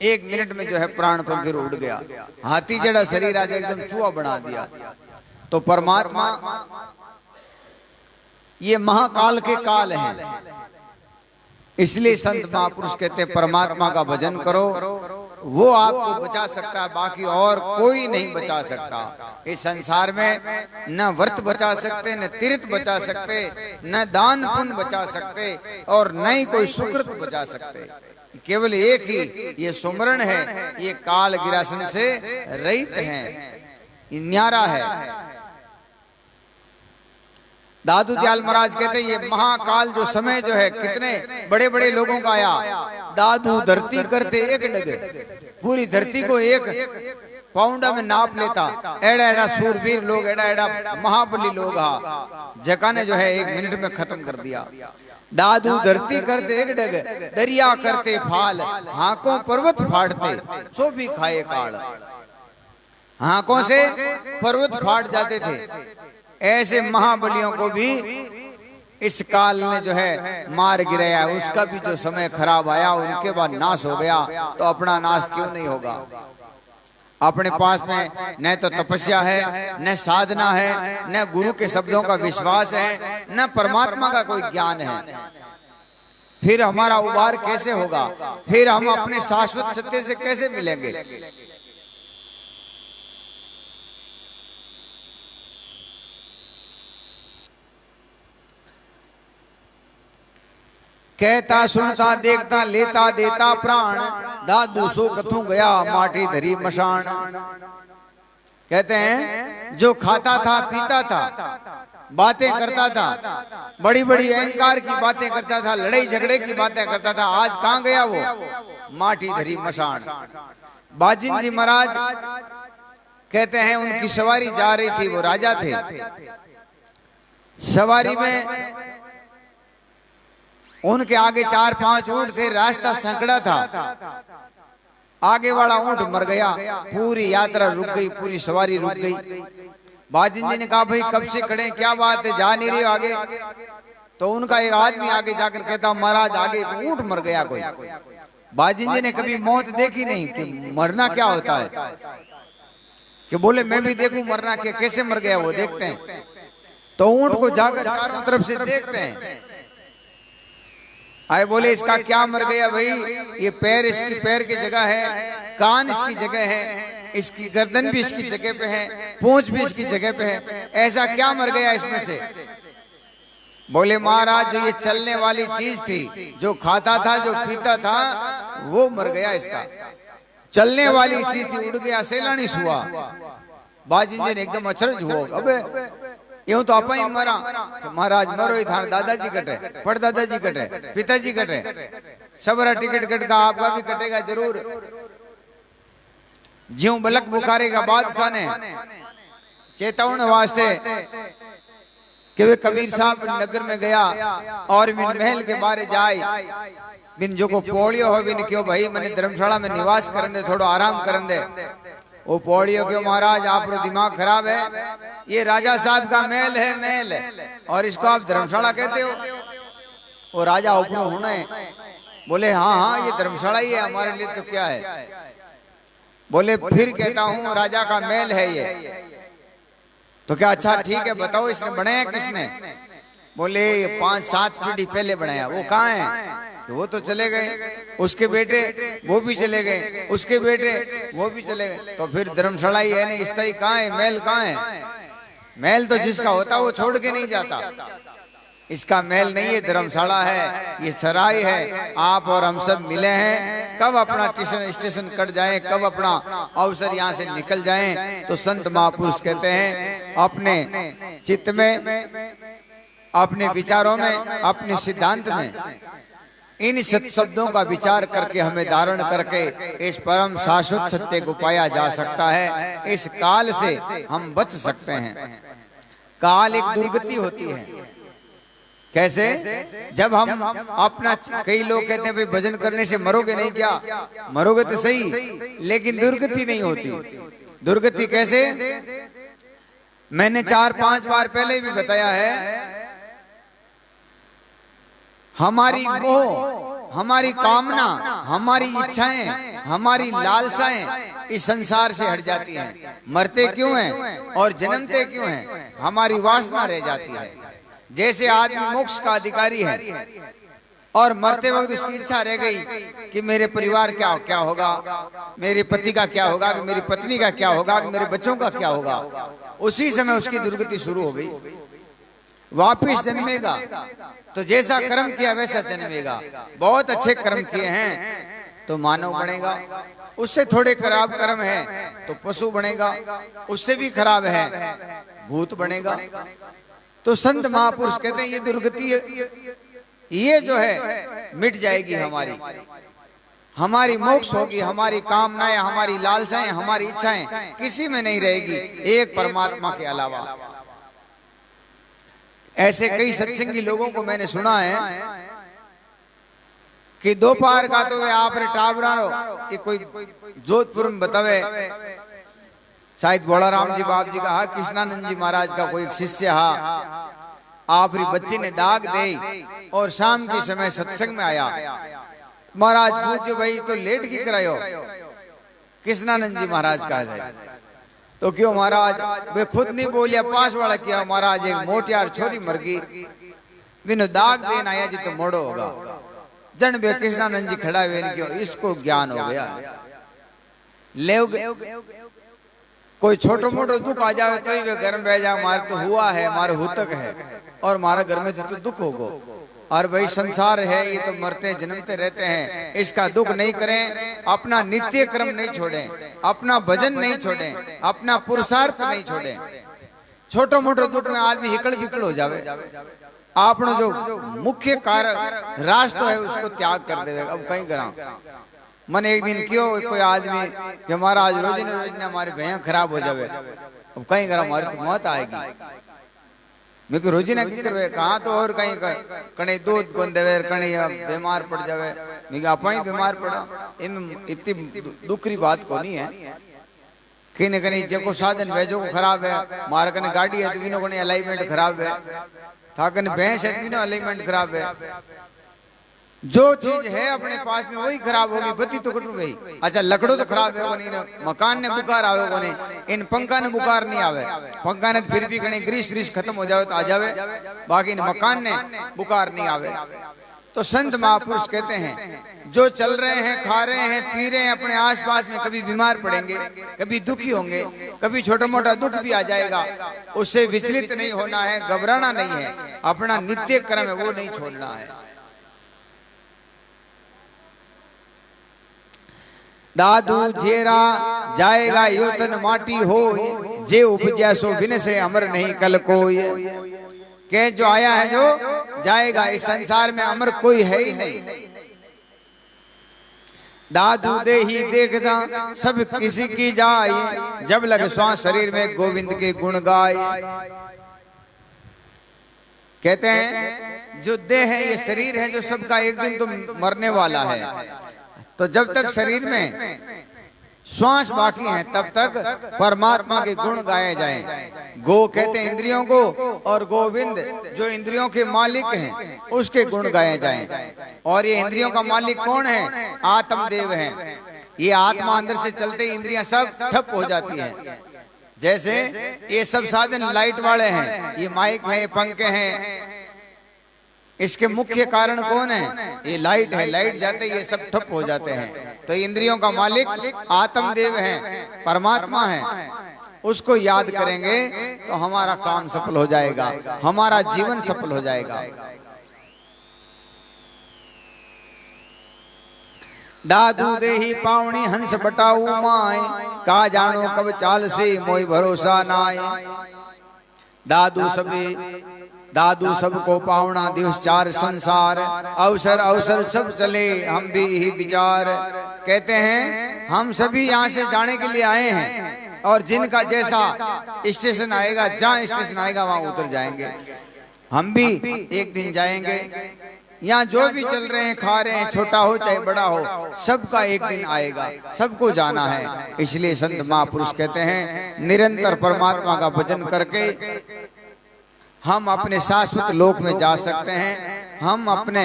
1 मिनट में जो है प्राण पंखी उड़ गया। हाथी जड़ा शरीर आज एकदम चूहा बना दिया। तो परमात्मा ये महाकाल के काल हैं, इसलिए संत महापुरुष कहते हैं परमात्मा का भजन करो, वो आपको बचा सकता है, बाकी और कोई नहीं बचा सकता। इस संसार में न व्रत बचा सकते, न तीर्थ बचा सकते, न दान पुण्य बचा सकते, और न ही कोई सुकृत बचा सकते। केवल एक ही ये सुमरण है, ये काल गिरासन से रहित है, न्यारा है। दादू दयाल महाराज कहते हैं ये महाकाल जो समय जो है कितने बड़े बड़े लोगों का आया। दादू धरती करते एक डगे, पूरी धरती को एक पाउंडा में नाप लेता। एड़ा एड़ा सूरवीर लोग, एड़ा एड़ा महाबली लोग हा, जका ने जो है 1 मिनट में खत्म कर दिया। दादू धरती करते एक डग, दरिया करते फाल, हाकों पर्वत फाड़ते सो भी खाए काल। हाकों से पर्वत फाड़ जाते थे। ऐसे महाबलियों को भी इस काल ने जो है मार गिराया। उसका भी जो समय खराब आया, उनके बाद नाश हो गया, तो अपना नाश क्यों नहीं होगा। अपने पास में न तो तपस्या है, न साधना है, न गुरु के शब्दों का विश्वास है, न परमात्मा का कोई ज्ञान है। फिर हमारा उबार कैसे होगा, फिर हम अपने शाश्वत सत्य से कैसे मिलेंगे। कहता सुनता देखता लेता देता प्राण, दादू सो कथू गया माटी धरी मशान। कहते हैं जो खाता था पीता था, बातें करता था, बड़ी बड़ी अहंकार की बातें करता था, लड़ाई झगड़े की बातें करता था, आज कहां गया वो, माटी धरी मशान। बाजिन जी महाराज कहते हैं उनकी सवारी जा रही थी, वो राजा थे। सवारी में उनके आगे 4-5 ऊंट थे, रास्ता संकड़ा था, आगे वाला ऊंट मर गया, पूरी यात्रा रुक गई, पूरी सवारी रुक गई। बाजिन जी ने कहा भाई कब से खड़े, क्या बात है, जा नहीं रहे आगे। तो उनका एक आदमी आगे जाकर कहता महाराज आगे ऊंट मर गया कोई। बाजिन जी ने कभी मौत देखी नहीं कि मरना क्या होता है, कि बोले मैं भी देखूं मरना क्या, कैसे मर गया वो देखते हैं। तो ऊंट को जाकर चारों तरफ से देखते हैं, आए बोले इसका क्या मर गया भाई, ये पैर इसकी पैर की जगह है, कान इसकी जगह है, इसकी गर्दन भी इसकी जगह पे है, पूंछ भी इसकी जगह पे है, ऐसा क्या मर गया इसमें से। बोले महाराज जो ये चलने वाली चीज थी, जो खाता था जो पीता था वो मर गया, इसका चलने वाली चीज थी उड़ गया, सैलानी हुआ। बाजी जी ने एकदम अचरज हुआ, अबे यूं तो आपा ही मरा। महाराज मरो ही था, दादाजी कटे, परदादाजी कटे, पिताजी कटे, सबरा टिकट कट का आपका भी कटेगा जरूर। ज्यों बलक बुखारेगा बादशाह ने चेतावनी वास्ते कि वे कबीर साहब नगर में गया और बिन महल के बारे जाए, बिन जो को पौड़ियो हो बिन क्यों भाई मैंने धर्मशाला में निवास करन दे, थोड़ा आराम करन दे। वो पौड़ियो क्यों महाराज आप रो दिमाग खराब है, ये राजा साहब का महल है, महल है, और इसको आप धर्मशाला कहते हो। वो राजा ऊपर होना है, बोले हाँ हाँ ये धर्मशाला ही है, हमारे लिए तो क्या है। बोले फिर कहता हूँ राजा का महल है ये, तो क्या अच्छा ठीक है बताओ इसने बनाया किसने। बोले 5-7 पीढ़ी पहले बनाया। वो कहाँ है, तो वो तो चले गए, उसके बेटे वो भी चले गए, उसके बेटे वो भी चले गए, तो फिर धर्मशाला ही है नहीं, स्थायी कहाँ है, महल कहाँ है। महल तो जिसका होता वो छोड़ के नहीं जाता, इसका महल नहीं है, धर्मशाला है, ये सराय है। आप और हम सब मिले हैं, कब अपना स्टेशन कट जाए, कब अपना अवसर यहाँ से निकल जाए, तो संत महापुरुष कहते हैं अपने चित्त में, अपने विचारों में, अपने सिद्धांत में इन सत शब्दों का विचार करके हमें धारण करके इस परम शाश्वत सत्य को पाया जा सकता है। इस काल से हम बच सकते हैं। काल एक दुर्गति होती है। कैसे? जब हम अपना, कई लोग कहते हैं भाई भजन करने से मरोगे नहीं, क्या मरोगे तो सही, लेकिन दुर्गति नहीं होती। दुर्गति कैसे? मैंने 4-5 बार पहले भी बताया है, हमारी मोह, हमारी कामना, हमारी इच्छाएं, हमारी लालसाएं इस संसार से हट जाती हैं। मरते क्यों हैं और जन्मते क्यों हैं? हमारी वासना रह जाती है। जैसे आदमी मोक्ष का अधिकारी है और मरते वक्त उसकी इच्छा रह गई कि मेरे परिवार क्या क्या होगा, मेरे पति का क्या होगा, कि मेरी पत्नी का क्या होगा, कि मेरे बच्चों का क्या होगा, उसी समय उसकी दुर्गति शुरू हो गई। वापिस जन्मेगा तो जैसा कर्म किया वैसा जन्मेगा। बहुत अच्छे कर्म किए हैं तो मानव बनेगा, उससे थोड़े खराब कर्म है तो पशु बनेगा, उससे भी खराब है भूत बनेगा। तो संत महापुरुष कहते हैं ये दुर्गति ये जो है मिट जाएगी, हमारी मोक्ष होगी, हमारी कामनाएं, हमारी लालसाएं, हमारी इच्छाएं किसी में नहीं रहेगी एक परमात्मा के अलावा। ऐसे कई सत्संगी लोगों को मैंने सुना है कि दोपहर का तो वे आपने टाबरा कि कोई जोधपुर में बतावे, शायद बोलाराम जी बाप जी का हा, कृष्णानंद जी महाराज का कोई शिष्य हा, आपरी बच्ची ने दाग दे और शाम के समय सत्संग में आया। महाराज पूछो भाई तो लेट की करायो, कृष्णानंद जी महाराज का है। तो क्यों महाराज? वे खुद नहीं बोलिया, पास वाला किया। महाराज एक मोटियार छोरी मर गई, बिनो दाग देन आया जी तो मोड़ो होगा। जन बे कृष्णानंद जी खड़ा हुए, क्यों इसको ज्ञान हो गया। ले कोई छोटो मोटो दुख आ जावे तो ही वे घर में बह जाए, मारे तो हुआ है, मारे हुतक है और हमारा घर में तो दुख होगा। और भाई संसार है, ये तो मरते जन्मते रहते हैं, इसका दुख नहीं करें, अपना नित्य कर्म नहीं छोड़ें, अपना भजन नहीं छोड़ें, अपना पुरुषार्थ नहीं छोड़ें। छोटो मोटो दुख में आदमी हिकड़ बिकड़ हो जावे, आपनो जो मुख्य कार्य रास्ता है उसको त्याग कर देवे। अब कहीं करा मन एक दिन क्यों कोई आदमी कि हमारा आज रोजी न हमारे भैया खराब हो जावे, अब कहीं करा हमारी तो मौत आएगी। मैं को रोजी ना करवे कहाँ तो और कहीं कहीं दूध कौन देवे, कहीं बीमार पड़ जावे। मैं अपन ही बीमार पड़ा, इनमें इतनी दुखरी बात को नहीं है। कहीं न कहीं जो साधन भेजो को खराब है, मारा कने गाड़ी है तो बिनो कने अलाइनमेंट खराब है, था कने भैंस है तो बिनो अलाइनमेंट खराब है। जो चीज है अपने पास में वही खराब होगी, बत्ती तो कटू गई। अच्छा लकड़ो तो खराब है नहीं, मकान ने बुखार आवे को नहीं, इन पंखा ने बुखार नहीं आवे। पंखा ने फिर भी कहीं ग्रीस व्रीस खत्म हो जावे तो आ जावे, बाकी इन मकान ने बुखार नहीं आवे। तो संत महापुरुष कहते हैं जो चल रहे हैं, खा रहे हैं, पी रहे हैं, अपने आसपास में कभी बीमार पड़ेंगे, कभी दुखी होंगे, कभी छोटा मोटा दुख भी आ जाएगा, उससे विचलित नहीं होना है, घबराना नहीं है, अपना नित्य कर्म है वो नहीं छोड़ना है। दादू जेरा जाएगा यो तन माटी हो, जे उपजा सो बिन से अमर नहीं कल कोई। के जो आया है जो जाएगा, इस संसार में अमर कोई है ही नहीं। दादू दे ही देखता सब किसी की जाए, जब लग श्वास शरीर में गोविंद के गुण गाए। कहते हैं जो देह है, ये शरीर है जो सबका एक दिन तो मरने वाला है, तो जब तक शरीर में श्वास बाकी है तब तक परमात्मा के गुण गाए जाएं। गो कहते हैं इंद्रियों को, और गोविंद जो इंद्रियों के मालिक हैं उसके गुण गाए जाएं। और ये इंद्रियों का मालिक कौन है? आत्मदेव है। ये आत्मा अंदर से चलते ही इंद्रियां सब ठप हो जाती हैं। जैसे ये सब साधन लाइट वाले हैं, ये माइक है, ये पंखे हैं, इसके मुख्य कारण कौन है? ये लाइट है। लाइट जाते ये सब ठप हो जाते हैं। तो इंद्रियों का मालिक आत्मदेव है, परमात्मा है। उसको याद करेंगे तो हमारा काम सफल हो जाएगा, हमारा जीवन सफल हो जाएगा। दादू दे ही पावनी हंस बटाऊ माए, का जानो कब चाल से मोई भरोसा नाए। दादू सबको पावना दिवस चार संसार, अवसर अवसर सब चले हम भी ही विचार। कहते हैं हम सभी यहाँ से जाने के लिए आए हैं, और जिनका जैसा स्टेशन आएगा, जहाँ स्टेशन आएगा वहां उतर जाएंगे। हम भी एक दिन जाएंगे। यहाँ जो भी चल रहे हैं, खा रहे हैं, छोटा हो चाहे बड़ा हो, सबका एक दिन आएगा, सबको जाना है। इसलिए संत महापुरुष कहते हैं निरंतर परमात्मा का भजन करके हम अपने शाश्वत लोक में जा सकते हैं, हम अपने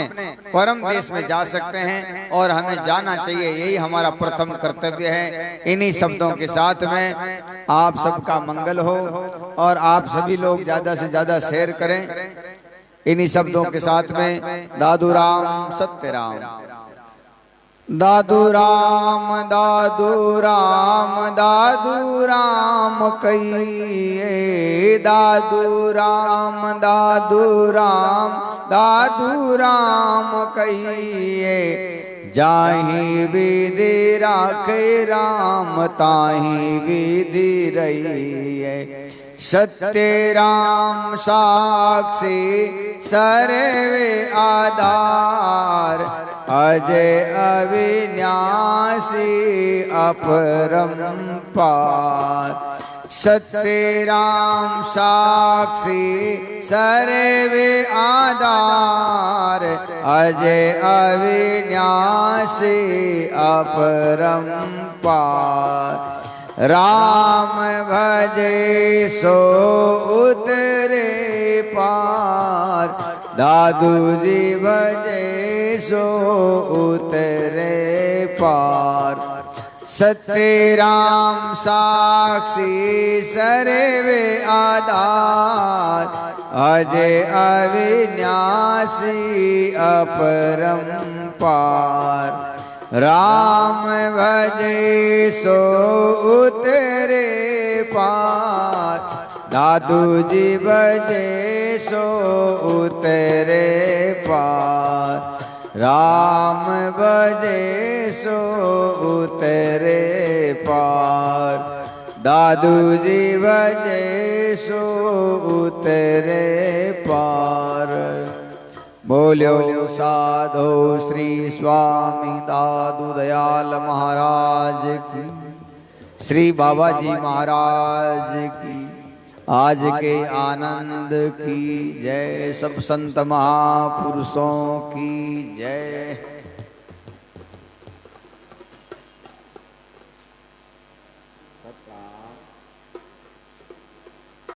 परम देश में जा सकते हैं, और हमें जाना चाहिए। यही हमारा प्रथम कर्तव्य है। इन्हीं शब्दों के साथ में आप सबका मंगल हो, और आप सभी लोग ज्यादा से ज्यादा शेयर करें। इन्हीं शब्दों के साथ में दादू राम सत्य राम। दादू राम दादू राम दादू राम कहिए, दादू राम दादू राम दादू राम कहिए। जाहि विधि राखे राम ताहि विधि रहिए। सत्य राम साक्षी सर्वे आधार, अजय अविनाशी अपरंपार। सत्य राम साक्षी सर्वे आधार, अजय अविनाशी अपरंपार। राम भजे सो उतरे पार, दादू जी भजे सो उतरे पार। सत्य राम साक्षी सर्वे आधार, अजय अविनाशी अपरंपार। राम भजे सो उतरे पार, दादू जी भजे सो उतरे पार। राम भजे सो उतरे पार, दादू जी भजे सो उतरे पार। बोलो साधो श्री स्वामी दादू दयाल महाराज की, श्री बाबा जी महाराज की, आज के आनंद की जय। सब संत महापुरुषों की जय।